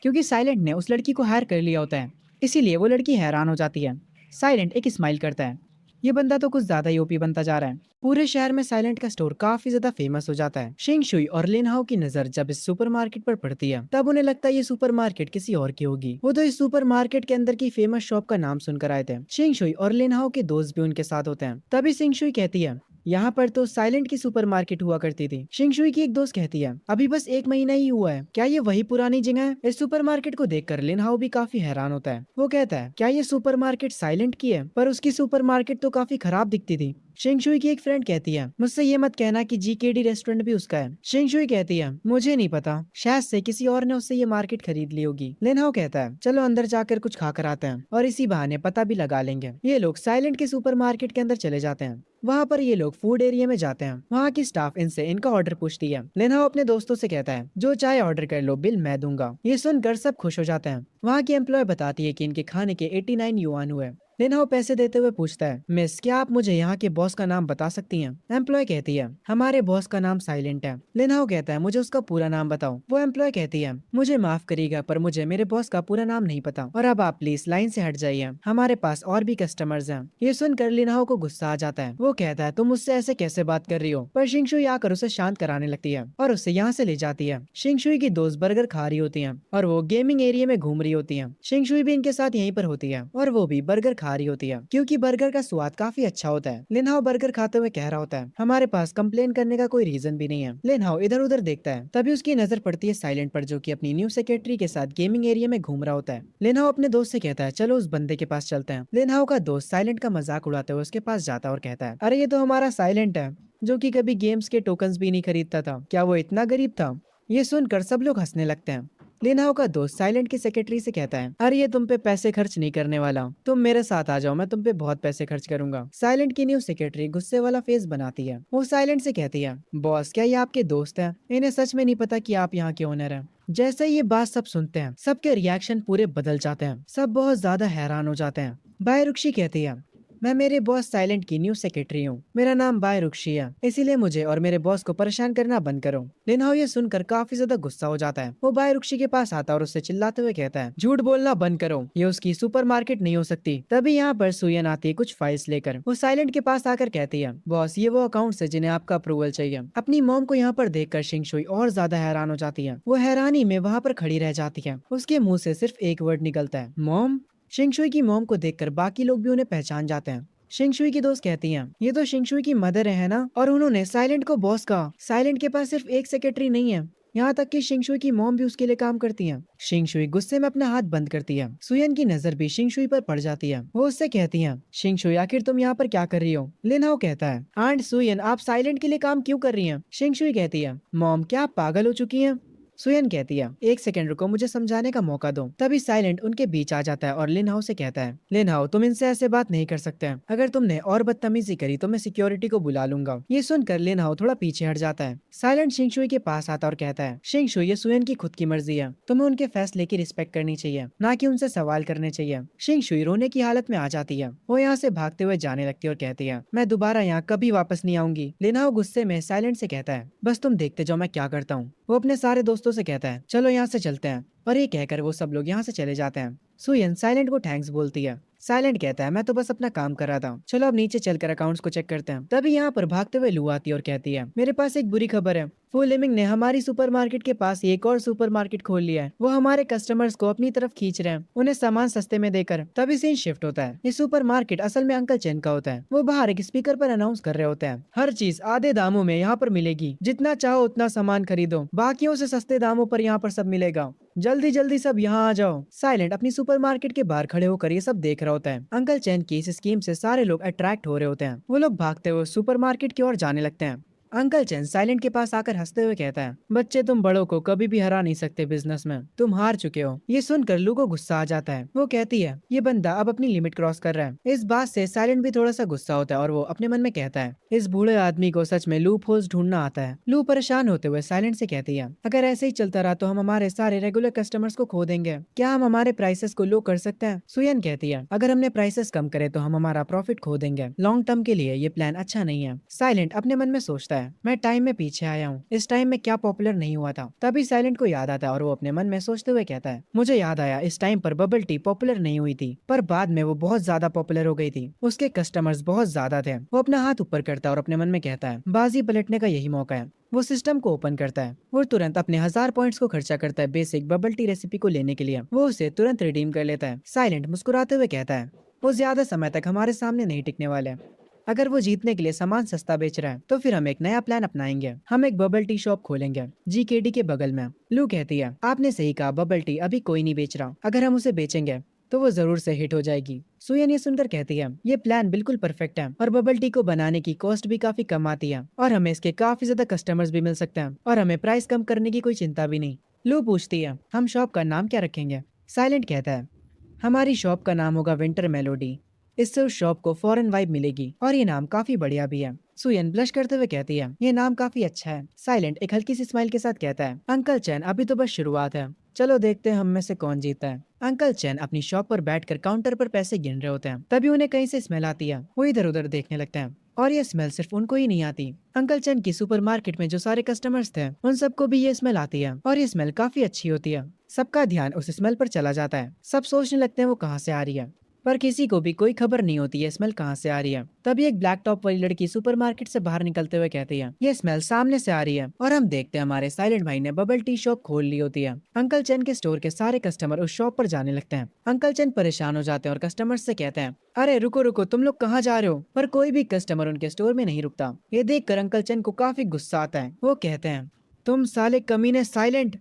क्योंकि साइलेंट ने उस लड़की को हायर कर लिया होता है, इसीलिए वो लड़की हैरान हो जाती है। साइलेंट एक स्माइल करता है, ये बंदा तो कुछ ज्यादा ही ओपी बनता जा रहा है। पूरे शहर में साइलेंट का स्टोर काफी ज्यादा फेमस हो जाता है। शिंग शुई और लिन हाओ की नजर जब इस सुपरमार्केट पर पड़ती है, तब उन्हें लगता है ये सुपरमार्केट किसी और की होगी। वो तो इस सुपरमार्केट के अंदर की फेमस शॉप का नाम सुनकर आए थे। शिंग शुई और लिन हाओ के दोस्त भी उनके साथ होते हैं। तभी शिंग शुई कहती है, यहाँ पर तो साइलेंट की सुपरमार्केट हुआ करती थी। शिंगशुई की एक दोस्त कहती है, अभी बस 1 महीना ही हुआ है, क्या ये वही पुरानी जगह है? इस सुपरमार्केट को देखकर लिनहाओ भी काफी हैरान होता है। वो कहता है, क्या ये सुपरमार्केट साइलेंट की है? पर उसकी सुपरमार्केट तो काफी खराब दिखती थी। शिंगशुई की एक फ्रेंड कहती है, मुझसे ये मत कहना कि जीकेडी रेस्टोरेंट भी उसका है। शिंगशुई कहती है, मुझे नहीं पता, शायद से किसी और ने उससे ये मार्केट खरीद ली होगी। लिनहाओ कहता है, चलो अंदर जाकर कुछ खाकर आते हैं और इसी बहाने पता भी लगा लेंगे। ये लोग साइलेंट के सुपरमार्केट के अंदर चले जाते हैं। वहाँ पर ये लोग फूड एरिया में जाते हैं। वहाँ की स्टाफ इनसे इनका ऑर्डर पूछती है। लिनहाओ अपने दोस्तों से कहता है, जो चाहे ऑर्डर कर लो, बिल मैं दूंगा। ये सुनकर सब खुश हो जाते हैं। वहाँ की एम्प्लॉय बताती है कि इनके खाने के 89 युआन हुए। लिनहाओ पैसे देते हुए पूछता है, मिस क्या आप मुझे यहाँ के बॉस का नाम बता सकती हैं? एम्प्लॉय कहती है, हमारे बॉस का नाम साइलेंट है। लिनहाओ कहता है, मुझे उसका पूरा नाम बताओ। वो एम्प्लॉय कहती है, मुझे माफ करिएगा पर मुझे मेरे बॉस का पूरा नाम नहीं पता, और अब आप प्लीज लाइन से हट जाइए, हमारे पास और भी कस्टमर्स हैं। ये सुनकर लिनहाओ को गुस्सा आ जाता है। वो कहता है, तुम मुझसे ऐसे कैसे बात कर रही हो? पर शिंगशुई आकर उसे शांत कराने लगती है और उससे यहाँ से ले जाती है। शिंगशुई की दोस्त बर्गर खा रही होती है और वो गेमिंग एरिया में घूम रही होती है। शिंगशुई भी इनके साथ यहीं पर होती है और वो भी बर्गर खा रही होती है क्योंकि बर्गर का स्वाद काफी अच्छा होता है। लिनहाओ बर्गर खाते हुए कह रहा होता है, हमारे पास कंप्लेन करने का कोई रीजन भी नहीं है। लिनहाओ इधर उधर देखता है, तभी उसकी नजर पड़ती है साइलेंट पर, जो कि अपनी न्यू सेक्रेटरी के साथ गेमिंग एरिया में घूम रहा होता है। लिनहाओ अपने दोस्त से कहता है, चलो उस बंदे के पास चलते हैं। लिनहाओ का दोस्त साइलेंट का मजाक उड़ाते हुए उसके पास जाता है और कहता है, अरे ये तो हमारा साइलेंट है, जो कि कभी गेम्स के टोकन्स भी नहीं खरीदता था। क्या वो इतना गरीब था? ये सुनकर सब लोग हंसने लगते हैं। लिनहाओ का दोस्त साइलेंट की सेक्रेटरी से कहता है, अरे ये तुम पे पैसे खर्च नहीं करने वाला, तुम मेरे साथ आ जाओ, मैं तुम पे बहुत पैसे खर्च करूंगा। साइलेंट की न्यू सेक्रेटरी गुस्से वाला फेस बनाती है। वो साइलेंट से कहती है, बॉस क्या ये आपके दोस्त हैं? इन्हें सच में नहीं पता कि आप यहाँ के ओनर हैं। जैसे ही ये बात सब सुनते हैं, सबके रिएक्शन पूरे बदल जाते हैं। सब बहुत ज्यादा हैरान हो जाते हैं। बायरुक्षी कहती है, मैं मेरे बॉस साइलेंट की न्यू सेक्रेटरी हूँ, मेरा नाम बायरुक्षी है, इसीलिए मुझे और मेरे बॉस को परेशान करना बंद करो। लिनहाओ ये सुनकर काफी ज्यादा गुस्सा हो जाता है। वो बायरुक्षी के पास आता है और उससे चिल्लाते हुए कहता है, झूठ बोलना बंद करो, ये उसकी सुपरमार्केट नहीं हो सकती। तभी यहाँ पर सुयन आती है कुछ फाइल्स लेकर। वो साइलेंट के पास आकर कहती है, बॉस ये वो अकाउंट्स है जिन्हें आपका अप्रूवल चाहिए। अपनी मॉम को यहाँ पर देखकर शिंगशुई और ज्यादा हैरान हो जाती है। वो हैरानी में वहाँ पर खड़ी रह जाती है। उसके मुंह से सिर्फ एक वर्ड निकलता है, मॉम। शिंगशुई की मॉम को देखकर बाकी लोग भी उन्हें पहचान जाते हैं। शिंगशुई की दोस्त कहती हैं, ये तो शिंगशुई की मदर है ना? और उन्होंने साइलेंट को बॉस कहा। साइलेंट के पास सिर्फ एक सेक्रेटरी नहीं है, यहाँ तक कि शिंगशुई की मॉम भी उसके लिए काम करती हैं। शिंगशुई गुस्से में अपना हाथ बंद करती है। सुयन की नजर भी शिंगशुई पर पड़ जाती है। वो उससे कहती हैं, शिंगशुई आखिर तुम यहाँ पर क्या कर रही हो? लिनहाओ कहता है, आंट सुयन आप साइलेंट के लिए काम क्यों कर रही हैं? शिंगशुई कहती है, मॉम क्या आप पागल हो चुकी हैं? सुयन कहती है, एक सेकंड रुको, मुझे समझाने का मौका दो। तभी साइलेंट उनके बीच आ जाता है और लिनहाओ से कहता है, लिनहाओ तुम इनसे ऐसे बात नहीं कर सकते हैं, अगर तुमने और बदतमीजी करी तो मैं सिक्योरिटी को बुला लूंगा। ये सुनकर लिनहाओ थोड़ा पीछे हट जाता है। साइलेंट शिंगशुई के पास आता और कहता है, शिंगशुई ये सुयन की खुद की मर्जी है, तुम्हें उनके फैसले की रिस्पेक्ट करनी चाहिए, ना कि उनसे सवाल करने चाहिए। शिंगशुई रोने की हालत में आ जाती है। वो यहाँ से भागते हुए जाने लगती है और कहती है, मैं दोबारा यहाँ कभी वापस नहीं आऊंगी। लिनहाओ गुस्से में साइलेंट से कहता है, बस तुम देखते जाओ मैं क्या करता हूँ। वो अपने सारे दोस्तों से कहता है, चलो यहाँ से चलते हैं, और ये कहकर वो सब लोग यहाँ से चले जाते हैं। सुयन साइलेंट को थैंक्स बोलती है। साइलेंट कहता है, मैं तो बस अपना काम कर रहा था, चलो अब नीचे चलकर अकाउंट्स को चेक करते हैं। तभी यहाँ पर भागते हुए लू आती है और कहती है, मेरे पास एक बुरी खबर है, फू लिमिंग ने हमारी सुपरमार्केट के पास एक और सुपरमार्केट खोल लिया है। वो हमारे कस्टमर्स को अपनी तरफ खींच रहे हैं, उन्हें सामान सस्ते में देकर। तभी सीन शिफ्ट होता है। ये सुपरमार्केट असल में अंकल चैन का होता है। वो बाहर एक स्पीकर पर अनाउंस कर रहे होते हैं, हर चीज आधे दामों में यहाँ पर मिलेगी, जितना चाहो उतना सामान खरीदो, बाकियों से सस्ते दामों पर यहाँ पर सब मिलेगा, जल्दी जल्दी सब यहाँ आ जाओ। साइलेंट अपनी सुपरमार्केट के बाहर खड़े होकर ये सब देख रहा होता है। अंकल चैन की इस स्कीम से सारे लोग अट्रैक्ट हो रहे होते हैं। वो लोग भागते हुए सुपरमार्केट की ओर जाने लगते हैं। अंकल चैन साइलेंट के पास आकर हंसते हुए कहता है, बच्चे तुम बड़ों को कभी भी हरा नहीं सकते बिजनेस में, तुम हार चुके हो। ये सुनकर लू को गुस्सा आ जाता है। वो कहती है, ये बंदा अब अपनी लिमिट क्रॉस कर रहा है। इस बात से साइलेंट भी थोड़ा सा गुस्सा होता है और वो अपने मन में कहता है, इस बूढ़े आदमी को सच में लूप होल्स ढूंढना आता है। लू परेशान होते हुए साइलेंट से कहती है, अगर ऐसे ही चलता रहा तो हम हमारे सारे रेगुलर कस्टमर्स को खो देंगे, क्या हम हमारे प्राइसेस को लो कर सकते हैं? सुयन कहती है, अगर हमने प्राइसेस कम करे तो हम हमारा प्रॉफिट खो देंगे, लॉन्ग टर्म के लिए ये प्लान अच्छा नहीं है। साइलेंट अपने मन में सोचता है, मैं टाइम में पीछे आया हूँ, इस टाइम में क्या पॉपुलर नहीं हुआ था। तभी साइलेंट को याद आता है और वो अपने मन में सोचते हुए कहता है, मुझे याद आया इस टाइम पर बबल टी पॉपुलर नहीं हुई थी, पर बाद में वो बहुत ज्यादा पॉपुलर हो गई थी, उसके कस्टमर्स बहुत ज्यादा थे। वो अपना हाथ ऊपर करता है और अपने मन में कहता है, बाजी पलटने का यही मौका है। वो सिस्टम को ओपन करता है। वो तुरंत अपने 1000 पॉइंट्स को खर्चा करता है बेसिक बबल टी रेसिपी को लेने के लिए। वो उसे तुरंत रिडीम कर लेता है। साइलेंट मुस्कुराते हुए कहता है, वो ज्यादा समय तक हमारे सामने नहीं टिकने वाले। अगर वो जीतने के लिए सामान सस्ता बेच रहा है तो फिर हम एक नया प्लान अपनाएंगे। हम एक बबल टी शॉप खोलेंगे जीकेडी के बगल में। लू कहती है, आपने सही कहा, बबल टी अभी कोई नहीं बेच रहा। अगर हम उसे बेचेंगे तो वो जरूर से हिट हो जाएगी। सुयन ये सुनकर कहती है, ये प्लान बिल्कुल परफेक्ट है और बबल टी को बनाने की कॉस्ट भी काफी कम आती है और हमें इसके काफी ज्यादा कस्टमर्स भी मिल सकते हैं और हमें प्राइस कम करने की कोई चिंता भी नहीं। लू पूछती है, हम शॉप का नाम क्या रखेंगे? साइलेंट कहता है, हमारी शॉप का नाम होगा विंटर मेलोडी। इससे उस शॉप को फॉरेन वाइब मिलेगी और ये नाम काफी बढ़िया भी है। सुयन ब्लश करते हुए कहती है, ये नाम काफी अच्छा है। साइलेंट एक हल्की सी स्माइल के साथ कहता है, अंकल चैन अभी तो बस शुरुआत है, चलो देखते हैं हम में से कौन जीता है। अंकल चैन अपनी शॉप पर बैठकर काउंटर पर पैसे गिन रहे होते हैं। तभी उन्हें कहीं से स्मेल आती है। वो इधर उधर देखने लगते हैं और ये स्मेल सिर्फ उनको ही नहीं आती। अंकल चैन की सुपरमार्केट में जो सारे कस्टमर्स थे उन सबको भी ये स्मेल आती है और ये स्मेल काफी अच्छी होती है। सबका ध्यान उस स्मेल पर चला जाता है। सब सोचने लगते हैं वो कहाँ से आ रही है, पर किसी को भी कोई खबर नहीं होती ये स्मेल कहाँ से आ रही है। तभी एक ब्लैक टॉप वाली लड़की सुपरमार्केट से बाहर निकलते हुए कहती है, ये स्मेल सामने से आ रही है और हम देखते हैं हमारे साइलेंट भाई ने बबल टी शॉप खोल ली होती है। अंकल चैन के स्टोर के सारे कस्टमर उस शॉप पर जाने लगते हैं। अंकल चैन परेशान हो जाते हैं और कस्टमर से कहते हैं, अरे रुको रुको, तुम लोग कहाँ जा रहे हो? पर कोई भी कस्टमर उनके स्टोर में नहीं रुकता। ये देखकर अंकल चैन को काफी गुस्सा आता है। वो कहते हैं, तुम साले कमीने साइलेंट।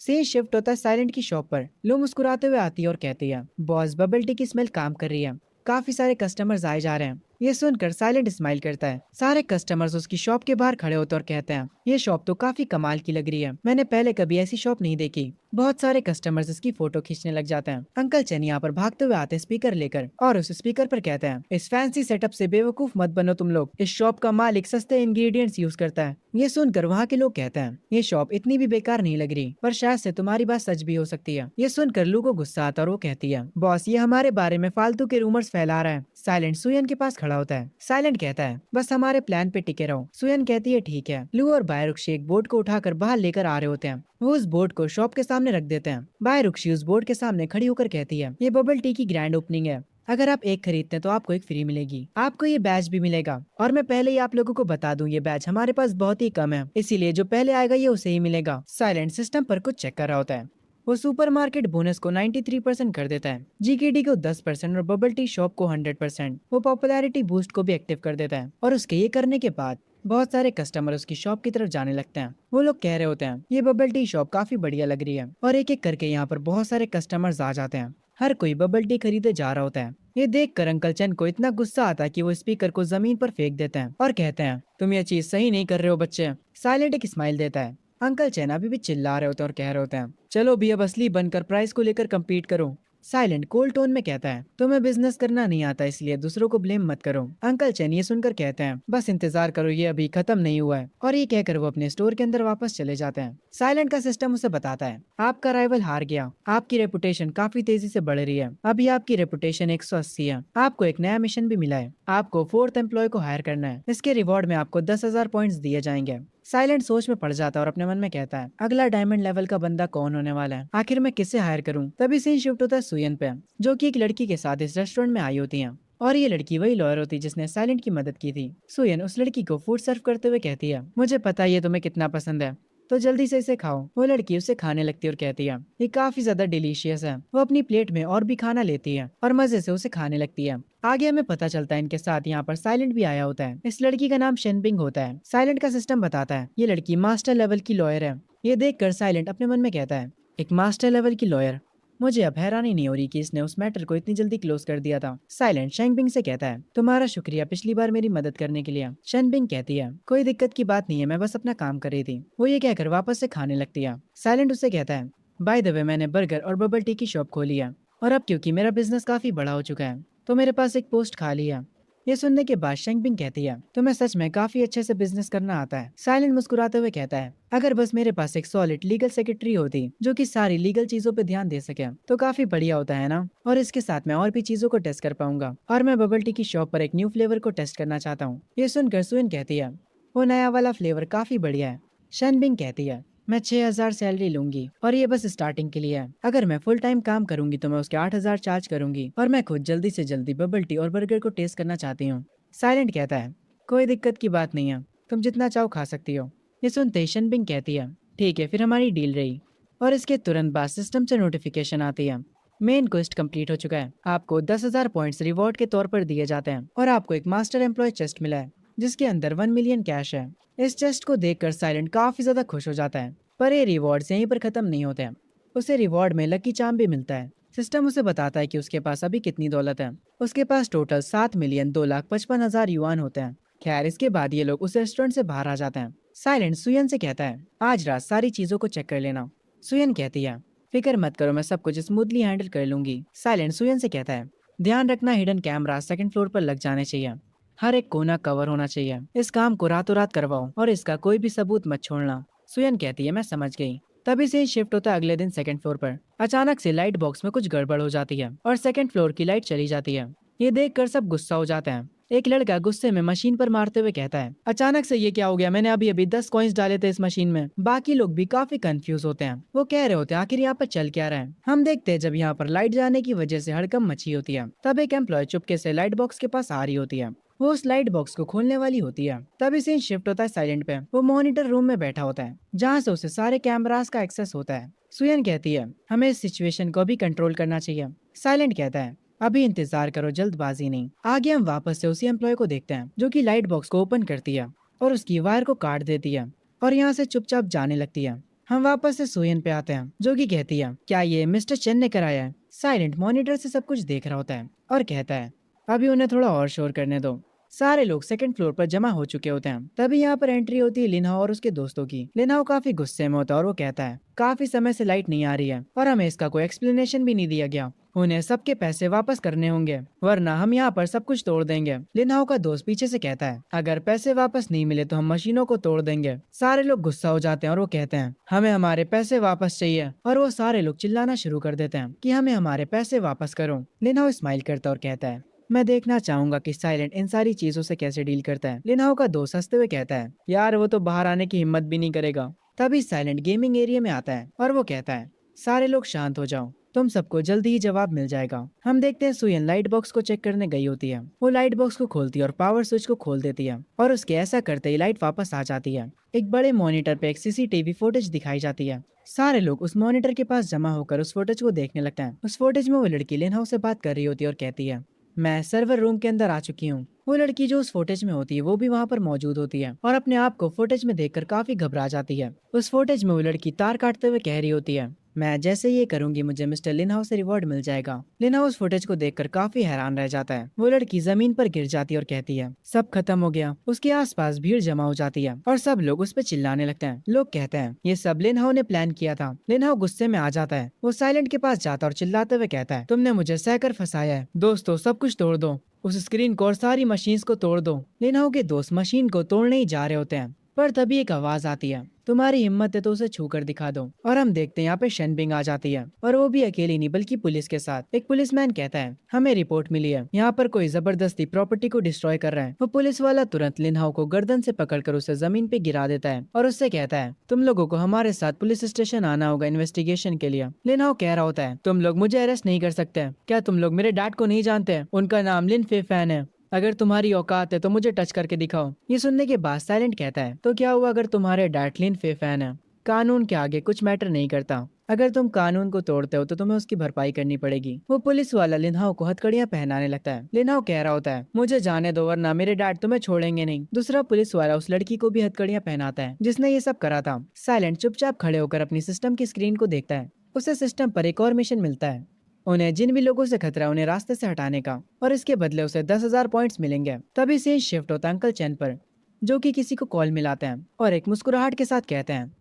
सीन शिफ्ट होता है साइलेंट की शॉप पर। लो मुस्कुराते हुए आती है और कहती है, बॉस बबल टी की स्मेल काम कर रही है, काफी सारे कस्टमर्स आए जा रहे हैं। ये सुनकर साइलेंट स्माइल करता है। सारे कस्टमर्स उसकी शॉप के बाहर खड़े होते और कहते हैं, ये शॉप तो काफी कमाल की लग रही है, मैंने पहले कभी ऐसी शॉप नहीं देखी। बहुत सारे कस्टमर्स इसकी फोटो खींचने लग जाते हैं। अंकल चैन यहाँ पर भागते हुए आते हैं स्पीकर लेकर और उस स्पीकर पर कहते हैं, इस फैंसी सेटअप से बेवकूफ मत बनो तुम लोग, इस शॉप का मालिक सस्ते इंग्रेडिएंट्स यूज करता है। ये सुनकर वहाँ के लोग कहते हैं, ये शॉप इतनी भी बेकार नहीं लग रही, पर शायद से तुम्हारी बात सच भी हो सकती है। ये सुनकर लू को गुस्सा आता है और वो कहती है, बॉस ये हमारे बारे में फालतू के रूमर्स फैला रहा है। साइलेंट सुयन के पास खड़ा होता है। साइलेंट कहता है, बस हमारे प्लान पे टिके रहो। सुयन कहती है, ठीक है। लू और बायरुक्षी एक बोर्ड को उठाकर बाहर लेकर आ रहे होते हैं। वो उस बोर्ड को शॉप के सामने रख देते हैं। बायरुक्षी उस बोर्ड के सामने खड़ी होकर कहती है, ये बबल टी की ग्रैंड ओपनिंग है, अगर आप एक खरीदते हैं तो आपको एक फ्री मिलेगी, आपको ये बैच भी मिलेगा। और मैं पहले ही आप लोगों को बता दूं, ये बैच हमारे पास बहुत ही कम है, इसीलिए जो पहले आएगा ये उसे ही मिलेगा। साइलेंट सिस्टम पर कुछ चेक कर रहा होता है। वो सुपरमार्केट बोनस को 93% कर देता है, जीकेडी को 10% और बबल टी शॉप को 100%। वो पॉपुलैरिटी बूस्ट को भी एक्टिव कर देता है और उसके ये करने के बाद बहुत सारे कस्टमर उसकी शॉप की तरफ जाने लगते हैं। वो लोग कह रहे होते हैं, ये बबल टी शॉप काफी बढ़िया लग रही है और एक एक करके यहाँ पर बहुत सारे कस्टमर्स आ जाते हैं। हर कोई बबल टी खरीदे जा रहा होता है। ये देखकर अंकल चैन को इतना गुस्सा आता है कि वो स्पीकर को जमीन पर फेंक देते हैं और कहते हैं, तुम ये चीज सही नहीं कर रहे हो बच्चे। साइलेंट एक स्माइल देता है। अंकल चैन अभी भी चिल्ला रहे होते हैं और कह रहे होते हैं, चलो भी अब असली बनकर प्राइस को लेकर कम्पीट करो। साइलेंट कोल्ड टोन में कहता है, तुम्हें बिजनेस करना नहीं आता इसलिए दूसरों को ब्लेम मत करो। अंकल चैन ये सुनकर कहते हैं, बस इंतजार करो, ये अभी खत्म नहीं हुआ है। और ये कहकर वो अपने स्टोर के अंदर वापस चले जाते हैं। साइलेंट का सिस्टम उसे बताता है, आपका राइवल हार गया, आपकी रेपुटेशन काफी तेजी से बढ़ रही है, अभी आपकी रेपुटेशन 180 है। आपको एक नया मिशन भी मिला है, आपको 4th एम्प्लॉय को हायर करना है, इसके रिवॉर्ड में आपको 10,000 पॉइंट्स दिए जाएंगे। साइलेंट सोच में पड़ जाता है और अपने मन में कहता है, अगला डायमंड लेवल का बंदा कौन होने वाला है, आखिर मैं किसे हायर करूं। तभी सीन शिफ्ट होता है सुयन पे, जो कि एक लड़की के साथ इस रेस्टोरेंट में आई होती है और ये लड़की वही लॉयर होती है जिसने साइलेंट की मदद की थी। सुयन उस लड़की को फूड सर्व करते हुए कहती है, मुझे पता है ये तुम्हें कितना पसंद है, तो जल्दी से इसे खाओ। वो लड़की उसे खाने लगती है और कहती है, ये काफी ज्यादा डिलीशियस है। वो अपनी प्लेट में और भी खाना लेती है और मजे से उसे खाने लगती है। आगे हमें पता चलता है इनके साथ यहाँ पर साइलेंट भी आया होता है। इस लड़की का नाम शेनबिंग होता है। साइलेंट का सिस्टम बताता है, ये लड़की मास्टर लेवल की लॉयर है। ये देखकर साइलेंट अपने मन में कहता है, एक मास्टर लेवल की लॉयर, मुझे अब हैरानी नहीं हो रही कि इसने उस मैटर को इतनी जल्दी क्लोज कर दिया था। साइलेंट शेनबिंग से कहता है, तुम्हारा शुक्रिया पिछली बार मेरी मदद करने के लिए। शेनबिंग कहती है, कोई दिक्कत की बात नहीं है, मैं बस अपना काम कर रही थी। वो ये कहकर वापस से खाने लगती है। साइलेंट उससे कहता है, बाय द वे मैंने बर्गर और बबल टी की शॉप खोली है और अब क्योंकि मेरा बिजनेस काफी बड़ा हो चुका है तो मेरे पास एक पोस्ट खाली है। ये सुनने के बाद शेंगबिंग कहती है, तुम्हें सच में काफी अच्छे से बिजनेस करना आता है। साइलेंट मुस्कुराते हुए कहता है, अगर बस मेरे पास एक सॉलिड लीगल सेक्रेटरी होती जो कि सारी लीगल चीजों पे ध्यान दे सके तो काफी बढ़िया होता है ना। और इसके साथ मैं और भी चीजों को टेस्ट कर पाऊंगा और मैं बबल टी की शॉप पर एक न्यू फ्लेवर को टेस्ट करना चाहता हूँ। ये सुनकर सुइन कहती है, वो नया वाला फ्लेवर काफी बढ़िया है। शेनबिंग कहती है, मैं 6,000 सैलरी लूंगी और ये बस स्टार्टिंग के लिए है। अगर मैं फुल टाइम काम करूंगी तो मैं उसके 8,000 चार्ज करूंगी और मैं खुद जल्दी से जल्दी बबल टी और बर्गर को टेस्ट करना चाहती हूँ। साइलेंट कहता है, कोई दिक्कत की बात नहीं है, तुम जितना चाहो खा सकती हो। ये सुनते ही शेनबिंग कहती है, ठीक है फिर हमारी डील रही। और इसके तुरंत बाद सिस्टम से नोटिफिकेशन आती है। मेन क्वेस्ट कंप्लीट हो चुका है। आपको 10,000 पॉइंट्स रिवॉर्ड के तौर पर दिए जाते हैं और आपको एक मास्टर एम्प्लॉय चेस्ट मिला है जिसके अंदर 1 मिलियन कैश है। इस चेस्ट को देखकर साइलेंट काफी ज्यादा खुश हो जाता है। पर ये रिवॉर्ड्स यहीं पर खत्म नहीं होते हैं। उसे रिवॉर्ड में लकी चार्म भी मिलता है। सिस्टम उसे बताता है कि उसके पास अभी कितनी दौलत है। उसके पास टोटल 7,02,55,000 युआन होते हैं। खैर, इसके बाद ये लोग उस रेस्टोरेंट से बाहर आ जाते हैं। साइलेंट सुयन से कहता है, आज रात सारी चीजों को चेक कर लेना। सुयन कहती है, फिक्र मत करो, मैं सब कुछ स्मूथली हैंडल कर लूंगी। साइलेंट सुयन से कहता है, ध्यान रखना हिडन कैमरा सेकंड फ्लोर पर लग जाने चाहिए। हर एक कोना कवर होना चाहिए। इस काम को रातों रात करवाओ और इसका कोई भी सबूत मत छोड़ना। सुयन कहती है, मैं समझ गई। तभी से ही शिफ्ट होता है अगले दिन सेकंड फ्लोर पर। अचानक से लाइट बॉक्स में कुछ गड़बड़ हो जाती है और सेकंड फ्लोर की लाइट चली जाती है। ये देखकर सब गुस्सा हो जाते हैं। एक लड़का गुस्से में मशीन पर मारते हुए कहता है, अचानक से ये क्या हो गया, मैंने अभी अभी 10 कॉइंस डाले थे इस मशीन में। बाकी लोग भी काफी कंफ्यूज होते हैं। वो कह रहे होते हैं आखिर यहाँ पर चल क्या रहा है। हम देखते हैं जब यहाँ पर लाइट जाने की वजह से हड़कंप मची होती है। तब एक एम्प्लॉय चुपके से लाइट बॉक्स के पास आ रही होती है। वो उस लाइट बॉक्स को खोलने वाली होती है। तभी सीन शिफ्ट होता है साइलेंट पे। वो मॉनिटर रूम में बैठा होता है जहाँ से उसे सारे कैमरास का एक्सेस होता है। सुयन कहती है, हमें इस सिचुएशन को भी कंट्रोल करना चाहिए। साइलेंट कहता है, अभी इंतजार करो, जल्दबाजी नहीं। आगे हम वापस से उसी एम्प्लॉय को देखते हैं जो कि लाइट बॉक्स को ओपन करती है और उसकी वायर को काट देती है और यहाँ से चुपचाप जाने लगती है। हम वापस से सुयन पे आते हैं जो कि कहती है, क्या ये मिस्टर चेन ने कराया है। साइलेंट मॉनिटर से सब कुछ देख रहा होता है और कहता है, अभी उन्हें थोड़ा और शोर करने दो। सारे लोग सेकंड फ्लोर पर जमा हो चुके होते हैं। तभी यहाँ पर एंट्री होती है लिनहाओ और उसके दोस्तों की। लिनहाओ काफी गुस्से में होता है और वो कहता है, काफी समय से लाइट नहीं आ रही है और हमें इसका कोई एक्सप्लेनेशन भी नहीं दिया गया। उन्हें सबके पैसे वापस करने होंगे वरना हम यहाँ पर सब कुछ तोड़ देंगे। लिनहाओ का दोस्त पीछे से कहता है, अगर पैसे वापस नहीं मिले तो हम मशीनों को तोड़ देंगे। सारे लोग गुस्सा हो जाते हैं और वो कहते हैं, हमें हमारे पैसे वापस चाहिए। और वो सारे लोग चिल्लाना शुरू कर देते हैं कि हमें हमारे पैसे वापस करो। लिनहाओ स्माइल करता है और कहता है, मैं देखना चाहूंगा कि साइलेंट इन सारी चीजों से कैसे डील करता है। लिनहाओ का दोस्त हंसते हुए कहता है, यार वो तो बाहर आने की हिम्मत भी नहीं करेगा। तभी साइलेंट गेमिंग एरिया में आता है और वो कहता है, सारे लोग शांत हो जाओ, तुम सबको जल्दी ही जवाब मिल जाएगा। हम देखते हैं सुयन लाइट बॉक्स को चेक करने गई होती है। वो लाइट बॉक्स को खोलती है और पावर स्विच को खोल देती है और उसके ऐसा करते ही लाइट वापस आ जाती है। एक बड़े मॉनिटर पे एक सीसीटीवी फुटेज दिखाई जाती है। सारे लोग उस मॉनिटर के पास जमा होकर उस फुटेज को देखने लगते हैं। उस फुटेज में वो लड़की लिनहाओ से बात कर रही होती है और कहती है, मैं सर्वर रूम के अंदर आ चुकी हूँ। वो लड़की जो उस फुटेज में होती है वो भी वहाँ पर मौजूद होती है और अपने आप को फुटेज में देखकर काफी घबरा जाती है। उस फुटेज में वो लड़की तार काटते हुए कह रही होती है, मैं जैसे ये करूंगी मुझे मिस्टर लिनहाउ से रिवॉर्ड मिल जाएगा। लिनहाउ उस फुटेज को देखकर काफी हैरान रह जाता है। वो लड़की जमीन पर गिर जाती है और कहती है, सब खत्म हो गया। उसके आसपास भीड़ जमा हो जाती है और सब लोग उस पर चिल्लाने लगते हैं। लोग कहते हैं, ये सब लिनहाउ ने प्लान किया था। लिनहाउ गुस्से में आ जाता है। वो साइलेंट के पास जाता है और चिल्लाते हुए कहता है, तुमने मुझे सहकर फंसाया है। दोस्तों, सब कुछ तोड़ दो, उस स्क्रीन को और सारी मशीन्स को तोड़ दो। लिनहाउ के दोस्त मशीन को तोड़ने ही जा रहे होते हैं पर तभी एक आवाज आती है, तुम्हारी हिम्मत है तो उसे छू कर दिखा दो। और हम देखते हैं यहाँ पे शेनबिंग आ जाती है और वो भी अकेली नहीं बल्कि पुलिस के साथ। एक पुलिसमैन कहता है, हमें रिपोर्ट मिली है, यहाँ पर कोई जबरदस्ती प्रॉपर्टी को डिस्ट्रॉय कर रहा है। वो पुलिस वाला तुरंत लिनहाउ को गर्दन से पकड़कर उसे जमीन पे गिरा देता है और उससे कहता है, तुम लोगों को हमारे साथ पुलिस स्टेशन आना होगा इन्वेस्टिगेशन के लिए। लिनहाउ कह रहा होता है, तुम लोग मुझे अरेस्ट नहीं कर सकते। क्या तुम लोग मेरे डैड को नहीं जानते? उनका नाम लिन फे फैन है। अगर तुम्हारी औकात है तो मुझे टच करके दिखाओ। ये सुनने के बाद साइलेंट कहता है, तो क्या हुआ अगर तुम्हारे डैड लिन फे फैन है? कानून के आगे कुछ मैटर नहीं करता। अगर तुम कानून को तोड़ते हो तो तुम्हें उसकी भरपाई करनी पड़ेगी। वो पुलिस वाला लिनहाउ को हथकड़ियां पहनाने लगता है। लिनहाउ कह रहा होता है, मुझे जाने दो वरना मेरे डैड तुम्हें छोड़ेंगे नहीं। दूसरा पुलिस वाला उस लड़की को भी हथकड़ियां पहनाता है जिसने ये सब करा था। साइलेंट चुपचाप खड़े होकर अपनी सिस्टम की स्क्रीन को देखता है। उसे सिस्टम पर एक और मिशन मिलता है, उन्हें जिन भी लोगों से खतरा है उन्हें रास्ते से हटाने का, और इसके बदले उसे 10,000 पॉइंट्स मिलेंगे। तभी से शिफ्ट होता है अंकल चैन पर जो कि किसी को कॉल मिलाते हैं और एक मुस्कुराहट के साथ कहते हैं,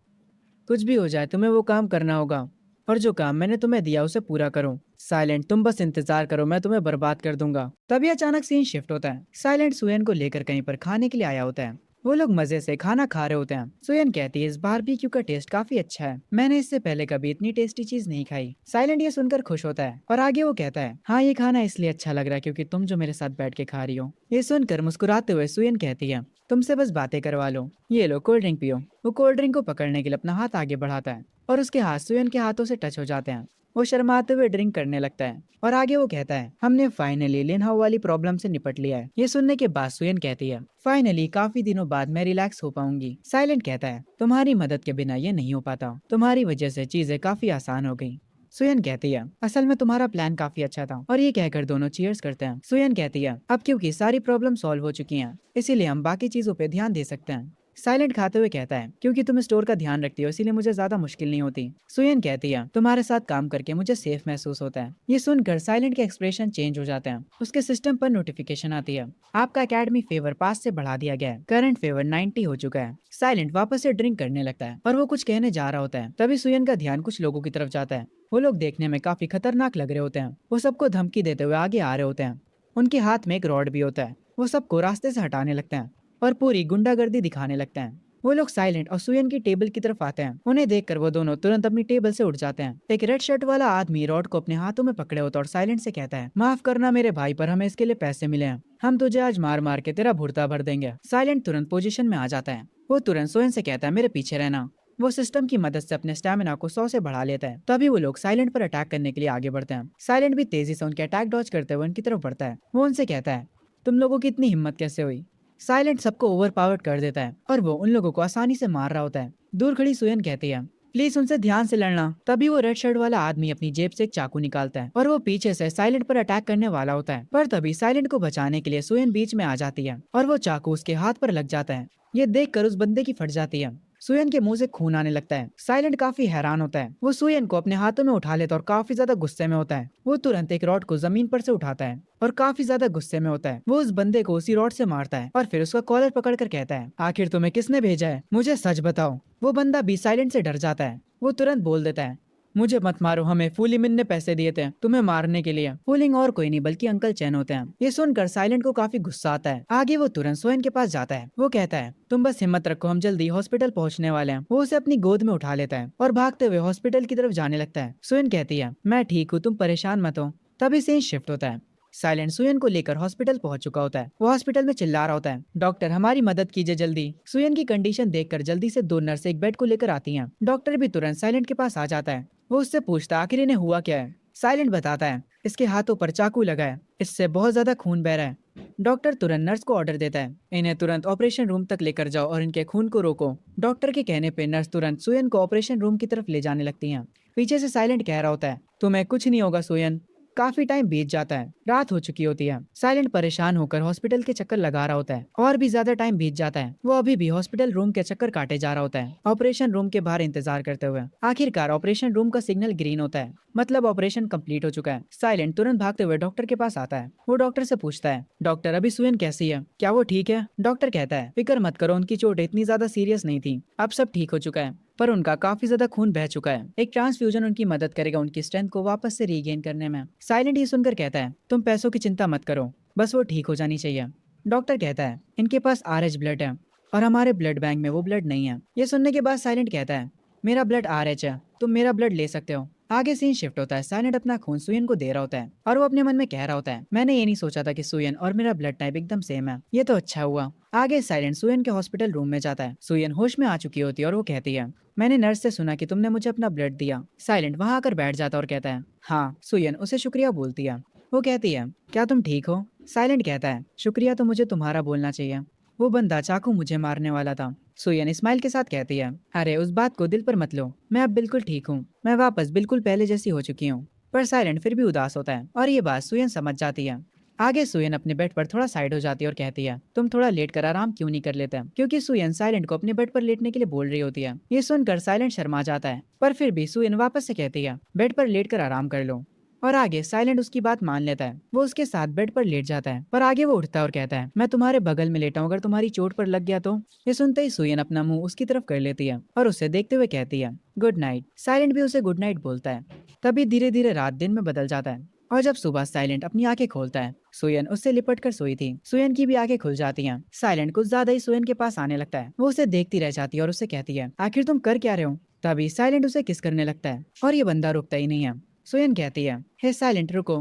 कुछ भी हो जाए तुम्हें वो काम करना होगा और जो काम मैंने तुम्हें दिया उसे पूरा करो। साइलेंट, तुम बस इंतजार करो, मैं तुम्हें बर्बाद कर दूंगा। तभी अचानक सीन शिफ्ट होता है। साइलेंट सुयन को लेकर कहीं पर खाने के लिए आया होता है। वो लोग मजे से खाना खा रहे होते हैं। सुयन कहती है, इस बारबेक्यू का टेस्ट काफी अच्छा है, मैंने इससे पहले कभी इतनी टेस्टी चीज नहीं खाई। साइलेंट ये सुनकर खुश होता है और आगे वो कहता है, हाँ ये खाना इसलिए अच्छा लग रहा है क्योंकि तुम जो मेरे साथ बैठ के खा रही हो। ये सुनकर मुस्कुराते हुए सुयन कहती है, तुमसे बस बातें करवा लो, ये लो कोल्ड ड्रिंक पियो। वो कोल्ड ड्रिंक को पकड़ने के लिए अपना हाथ आगे बढ़ाता है और उसके हाथ सुयन के हाथों से टच हो जाते हैं। वो शर्माते हुए ड्रिंक करने लगता है और आगे वो कहता है, हमने फाइनली लिनहाउ वाली प्रॉब्लम से निपट लिया है। ये सुनने के बाद सुयन कहती है, फाइनली काफी दिनों बाद मैं रिलैक्स हो पाऊंगी। साइलेंट कहता है, तुम्हारी मदद के बिना ये नहीं हो पाता, तुम्हारी वजह से चीजें काफी आसान हो गई। सुयन कहती है, असल में तुम्हारा प्लान काफी अच्छा था। और ये कहकर दोनों चीयर्स करते हैं। सुयन कहती है, अब क्योंकि सारी प्रॉब्लम सॉल्व हो चुकी हैं, इसीलिए हम बाकी चीजों पे ध्यान दे सकते हैं। साइलेंट खाते हुए कहता है, क्योंकि तुम स्टोर का ध्यान रखती हो इसीलिए मुझे ज्यादा मुश्किल नहीं होती। सुयन कहती है, तुम्हारे साथ काम करके मुझे सेफ महसूस होता है। ये सुनकर साइलेंट के एक्सप्रेशन चेंज हो जाते हैं। उसके सिस्टम पर नोटिफिकेशन आती है, आपका एकेडमी फेवर 5 से बढ़ा दिया गया है, करंट फेवर 90 हो चुका है। साइलेंट वापस से ड्रिंक करने लगता है और वो कुछ कहने जा रहा होता है। तभी सुयन का ध्यान कुछ लोगों की तरफ जाता है। वो लोग देखने में काफी खतरनाक लग रहे होते हैं। वो सबको धमकी देते हुए आगे आ रहे होते हैं। उनके हाथ में एक रॉड भी होता है। वो सबको रास्ते से हटाने लगते हैं और पूरी गुंडागर्दी दिखाने लगते हैं। वो लोग साइलेंट और सुयन की टेबल की तरफ आते हैं। उन्हें देखकर वो दोनों तुरंत अपनी टेबल से उठ जाते हैं। एक रेड शर्ट वाला आदमी रॉड को अपने हाथों में पकड़े होता है और साइलेंट से कहता है, माफ करना मेरे भाई, पर हमें इसके लिए पैसे मिले हैं। हम तुझे आज मार मार के तेरा भुर्ता भर देंगे। साइलेंट तुरंत पोजीशन में आ जाता है। वो तुरंत सुयन से कहता है, मेरे पीछे रहना। वो सिस्टम की मदद से अपने स्टैमिना को 100 से बढ़ा लेता है। तभी वो लोग साइलेंट पर अटैक करने के लिए आगे बढ़ते हैं। साइलेंट भी तेजी से उनके अटैक डॉज करते हुए उनकी तरफ बढ़ता है। वो उनसे कहता है, तुम लोगों की इतनी हिम्मत कैसे हुई। साइलेंट सबको ओवरपावर्ड कर देता है और वो उन लोगों को आसानी से मार रहा होता है। दूर खड़ी सुयन कहती है, प्लीज उनसे ध्यान से लड़ना। तभी वो रेड शर्ट वाला आदमी अपनी जेब से एक चाकू निकालता है और वो पीछे से साइलेंट पर अटैक करने वाला होता है। पर तभी साइलेंट को बचाने के लिए सुयन बीच में आ जाती है और वो चाकू उसके हाथ पर लग जाता है। ये देखकर उस बंदे की फट जाती है। सुयन के मुंह से खून आने लगता है। साइलेंट काफी हैरान होता है। वो सुयन को अपने हाथों में उठा लेता और काफी ज्यादा गुस्से में होता है। वो तुरंत एक रॉड को जमीन पर से उठाता है और काफी ज्यादा गुस्से में होता है। वो उस बंदे को उसी रॉड से मारता है और फिर उसका कॉलर पकड़कर कहता है, आखिर तुम्हें किसने भेजा है, मुझे सच बताओ। वो बंदा भी साइलेंट से डर जाता है। वो तुरंत बोल देता है, मुझे मत मारो, हमें फूलीमिन ने पैसे दिए थे तुम्हें मारने के लिए। फूलिंग और कोई नहीं बल्कि अंकल चैन होते हैं। ये सुनकर साइलेंट को काफी गुस्सा आता है। आगे वो तुरंत सोयन के पास जाता है। वो कहता है, तुम बस हिम्मत रखो, हम जल्दी हॉस्पिटल पहुंचने वाले हैं। वो उसे अपनी गोद में उठा लेता है और भागते हुए हॉस्पिटल की तरफ जाने लगता है। सोयन कहती है, मैं ठीक हूँ, तुम परेशान मत हो। तभी सीन शिफ्ट होता है। साइलेंट सुयन को लेकर हॉस्पिटल पहुंच चुका होता है। वो हॉस्पिटल में चिल्ला रहा होता है, डॉक्टर हमारी मदद कीजिए जल्दी। सुयन की कंडीशन देखकर जल्दी से 2 नर्स एक बेड को लेकर आती हैं। डॉक्टर भी तुरंत साइलेंट के पास आ जाता है। वो उससे पूछता है, आखिर इन्हें हुआ क्या है। साइलेंट बताता है, इसके हाथों पर चाकू लगा है, इससे बहुत ज्यादा खून बह रहा है। डॉक्टर तुरंत नर्स को ऑर्डर देता है, इन्हें तुरंत ऑपरेशन रूम तक लेकर जाओ और इनके खून को रोको। डॉक्टर के कहने पे नर्स तुरंत सुयन को ऑपरेशन रूम की तरफ ले जाने लगती हैं। पीछे से साइलेंट कह रहा होता है, तुम्हें कुछ नहीं होगा सुयन। काफी टाइम बीत जाता है, रात हो चुकी होती है। साइलेंट परेशान होकर हॉस्पिटल के चक्कर लगा रहा होता है और भी ज्यादा टाइम बीत जाता है। वो अभी भी हॉस्पिटल रूम के चक्कर काटे जा रहा होता है, ऑपरेशन रूम के बाहर इंतजार करते हुए। आखिरकार ऑपरेशन रूम का सिग्नल ग्रीन होता है, मतलब ऑपरेशन कंप्लीट हो चुका है। साइलेंट तुरंत भागते हुए डॉक्टर के पास आता है। वो डॉक्टर से पूछता है, डॉक्टर अभी सुयन कैसी है, क्या वो ठीक है। डॉक्टर कहता है, फिक्र मत करो, उनकी चोट इतनी ज्यादा सीरियस नहीं थी, अब सब ठीक हो चुका है, पर उनका काफी ज्यादा खून बह चुका है। एक ट्रांसफ्यूजन उनकी मदद करेगा उनकी स्ट्रेंथ को वापस से रीगेन करने में। साइलेंट ये सुनकर कहता है, तुम पैसों की चिंता मत करो, बस वो ठीक हो जानी चाहिए। डॉक्टर कहता है, इनके पास RH ब्लड है और हमारे ब्लड बैंक में वो ब्लड नहीं है। ये सुनने के बाद साइलेंट कहता है, मेरा ब्लड RH है, तुम मेरा ब्लड ले सकते हो। आगे सीन शिफ्ट होता है। साइलेंट अपना खून सुयन को दे रहा होता है और वो अपने मन में कह रहा होता है, मैंने ये नहीं सोचा था कि सुयन और मेरा ब्लड टाइप एकदम सेम है, ये तो अच्छा हुआ। आगे साइलेंट सुयन के हॉस्पिटल रूम में जाता है। सुयन होश में आ चुकी होती है और वो कहती है, मैंने नर्स से सुना कि तुमने मुझे अपना ब्लड दिया। साइलेंट वहाँ आकर बैठ जाता और कहता है, हाँ। सुयन उसे शुक्रिया बोलती है। वो कहती है, क्या तुम ठीक हो। साइलेंट कहता है, शुक्रिया तो मुझे तुम्हारा बोलना चाहिए, वो बंदा चाकू मुझे मारने वाला था। सुयन स्माइल के साथ कहती है, अरे उस बात को दिल पर मत लो, मैं अब बिल्कुल ठीक हूँ, मैं वापस बिल्कुल पहले जैसी हो चुकी हूँ। पर साइलेंट फिर भी उदास होता है और ये बात सुयन समझ जाती है। आगे सुयन अपने बेड पर थोड़ा साइड हो जाती है और कहती है, तुम थोड़ा लेट कर आराम क्यों नहीं कर लेते, क्योंकि सुयन साइलेंट को अपने बेड पर लेटने के लिए बोल रही होती है। ये सुनकर साइलेंट शर्मा जाता है, पर फिर भी सुयन वापस से कहती है, बेड पर लेट कर आराम कर लो। और आगे साइलेंट उसकी बात मान लेता है। वो उसके साथ बेड पर लेट जाता है, पर आगे वो उठता है और कहता है, मैं तुम्हारे बगल में लेटा हूँ, अगर तुम्हारी चोट पर लग गया तो। ये सुनते ही सुयन अपना मुंह उसकी तरफ कर लेती है और उसे देखते हुए कहती है, गुड नाइट। साइलेंट भी उसे गुड नाइट बोलता है। तभी धीरे धीरे रात दिन में बदल जाता है और जब सुबह साइलेंट अपनी आंखें खोलता है, सुयन उससे लिपट कर सोई थी। सुयन की भी आंखें खुल जाती हैं। साइलेंट कुछ ज्यादा ही सुयन के पास आने लगता है। वो उसे देखती रह जाती है और उससे कहती है, आखिर तुम कर क्या रहे हो। तभी साइलेंट उसे किस करने लगता है और ये बंदा रुकता ही नहीं है। सुयन कहती है, हे साइलेंट रुको।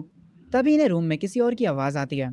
तभी इन्हें रूम में किसी और की आवाज आती है,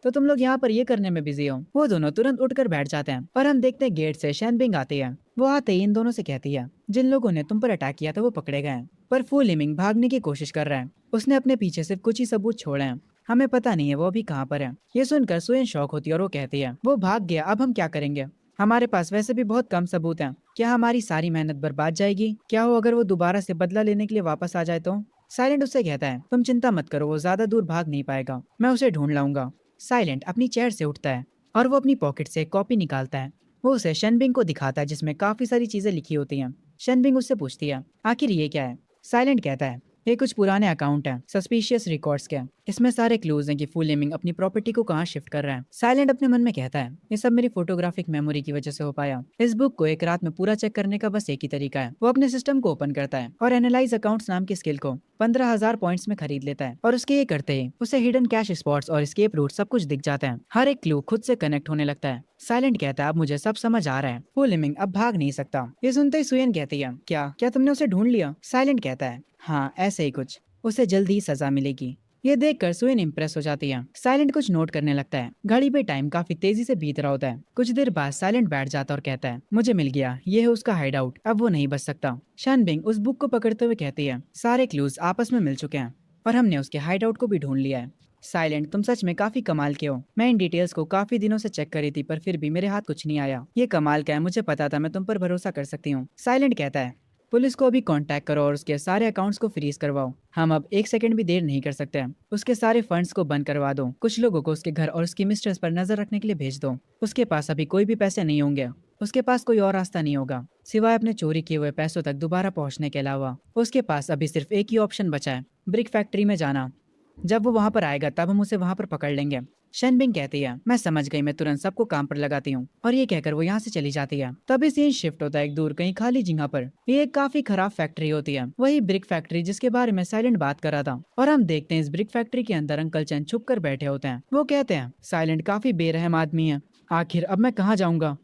तो तुम लोग यहाँ पर ये करने में बिजी हो। वो दोनों तुरंत उठकर बैठ जाते हैं और हम देखते हैं गेट से शैनबिंग आती है। वो आते ही इन दोनों से कहती है, जिन लोगों ने तुम पर अटैक किया था वो पकड़े गए हैं, पर फू लिमिंग भागने की कोशिश कर रहा है। उसने अपने पीछे सिर्फ कुछ ही सबूत छोड़े हैं, हमें पता नहीं है वो अभी कहाँ पर है। ये सुनकर सुयन शौक होती है और वो कहती है, वो भाग गया, अब हम क्या करेंगे। हमारे पास वैसे भी बहुत कम सबूत हैं, क्या हमारी सारी मेहनत बर्बाद जाएगी। क्या हो अगर वो दोबारा से बदला लेने के लिए वापस आ जाए तो। साइलेंट उससे कहता है, तुम चिंता मत करो, वो ज्यादा दूर भाग नहीं पाएगा, मैं उसे ढूंढ लाऊंगा। साइलेंट अपनी चेयर से उठता है और वो अपनी पॉकेट से एक कॉपी निकालता है। वो उसे शनबिंग को दिखाता है जिसमें काफी सारी चीजें लिखी होती हैं। शनबिंग उससे पूछती है, आखिर ये क्या है? साइलेंट कहता है, ये कुछ पुराने अकाउंट हैं, सस्पिशियस रिकॉर्ड्स के। इसमें सारे क्लूज हैं कि फुल नेमिंग अपनी प्रॉपर्टी को कहाँ शिफ्ट कर रहा है। साइलेंट अपने मन में कहता है, ये सब मेरी फोटोग्राफिक मेमोरी की वजह से हो पाया। इस बुक को एक रात में पूरा चेक करने का बस एक ही तरीका है। वो अपने सिस्टम को ओपन करता है और एनालाइज अकाउंट्स नाम की स्किल को 15,000 पॉइंट्स में खरीद लेता है। और उसके ये करते ही उसे हिडन कैश स्पॉट्स और एस्केप रूट सब कुछ दिख जाते हैं। हर एक क्लू खुद से कनेक्ट होने लगता है। साइलेंट कहता है, अब मुझे सब समझ आ रहा है, फुल नेमिंग अब भाग नहीं सकता। ये सुनते ही सुयन कहती है, क्या क्या तुमने उसे ढूंढ लिया? साइलेंट कहता है, हाँ ऐसे ही कुछ, उसे जल्दी ही सजा मिलेगी। ये देखकर सुयन इम्प्रेस हो जाती है। साइलेंट कुछ नोट करने लगता है। घड़ी पे टाइम काफी तेजी से बीत रहा होता है। कुछ देर बाद साइलेंट बैठ जाता है और कहता है, मुझे मिल गया, ये है उसका हाइड आउट, अब वो नहीं बच सकता। शनबिंग उस बुक को पकड़ते हुए कहती है, सारे क्लूज आपस में मिल चुके हैं और हमने उसके हाइड आउट को भी ढूंढ लिया है। साइलेंट, तुम सच में काफी कमाल के हो। मैं इन डिटेल्स को काफी दिनों से चेक करी थी पर फिर भी मेरे हाथ कुछ नहीं आया। ये कमाल का है, मुझे पता था, मैं तुम पर भरोसा कर सकती हूँ। साइलेंट कहता है, पुलिस को अभी कांटेक्ट करो और उसके सारे अकाउंट्स को फ्रीज करवाओ। हम अब एक सेकंड भी देर नहीं कर सकते हैं। उसके सारे फंड्स को बंद करवा दो। कुछ लोगों को उसके घर और उसकी मिस्ट्रेस पर नजर रखने के लिए भेज दो। उसके पास अभी कोई भी पैसे नहीं होंगे। उसके पास कोई और रास्ता नहीं होगा सिवाय अपने चोरी किए हुए पैसों तक दोबारा पहुंचने के अलावा। उसके पास अभी सिर्फ एक ही ऑप्शन बचा है, ब्रिक फैक्ट्री में जाना। जब वो वहां पर आएगा तब हम उसे वहां पर पकड़ लेंगे। शनबिंग कहती है, मैं समझ गई, मैं तुरंत सबको काम पर लगाती हूँ। और ये कहकर वो यहाँ से चली जाती है। तभी सीन शिफ्ट होता है एक दूर कहीं खाली जगह पर। ये एक काफी खराब फैक्ट्री होती है, वही ब्रिक फैक्ट्री जिसके बारे में साइलेंट बात कर रहा था। और हम देखते हैं इस ब्रिक फैक्ट्री के अंदर अंकल चैन छुप कर बैठे होते हैं। वो कहते हैं, साइलेंट काफी बेरहम आदमी है, आखिर अब मैं कहाँ जाऊंगा?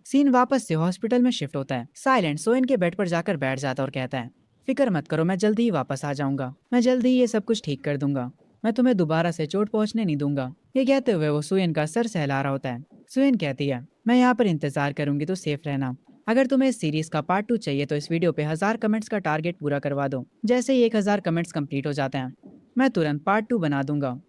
सीन वापस से हॉस्पिटल में शिफ्ट होता है। साइलेंट सोइन के बेड पर जाकर बैठ जाता है और कहता है, फिक्र मत करो, मैं जल्दी ही वापस आ जाऊंगा। मैं जल्दी ही ये सब कुछ ठीक कर दूंगा। मैं तुम्हें दोबारा से चोट पहुंचने नहीं दूंगा। ये कहते हुए वो सुयन का सर सहला रहा होता है। सुयन कहती है, मैं यहाँ पर इंतजार करूंगी, तो सेफ रहना। अगर तुम्हें इस सीरीज का पार्ट 2 चाहिए तो इस वीडियो पे 1000 कमेंट्स का टारगेट पूरा करवा दो। जैसे ही 1000 कमेंट्स कंप्लीट हो जाते हैं मैं तुरंत पार्ट 2 बना दूंगा।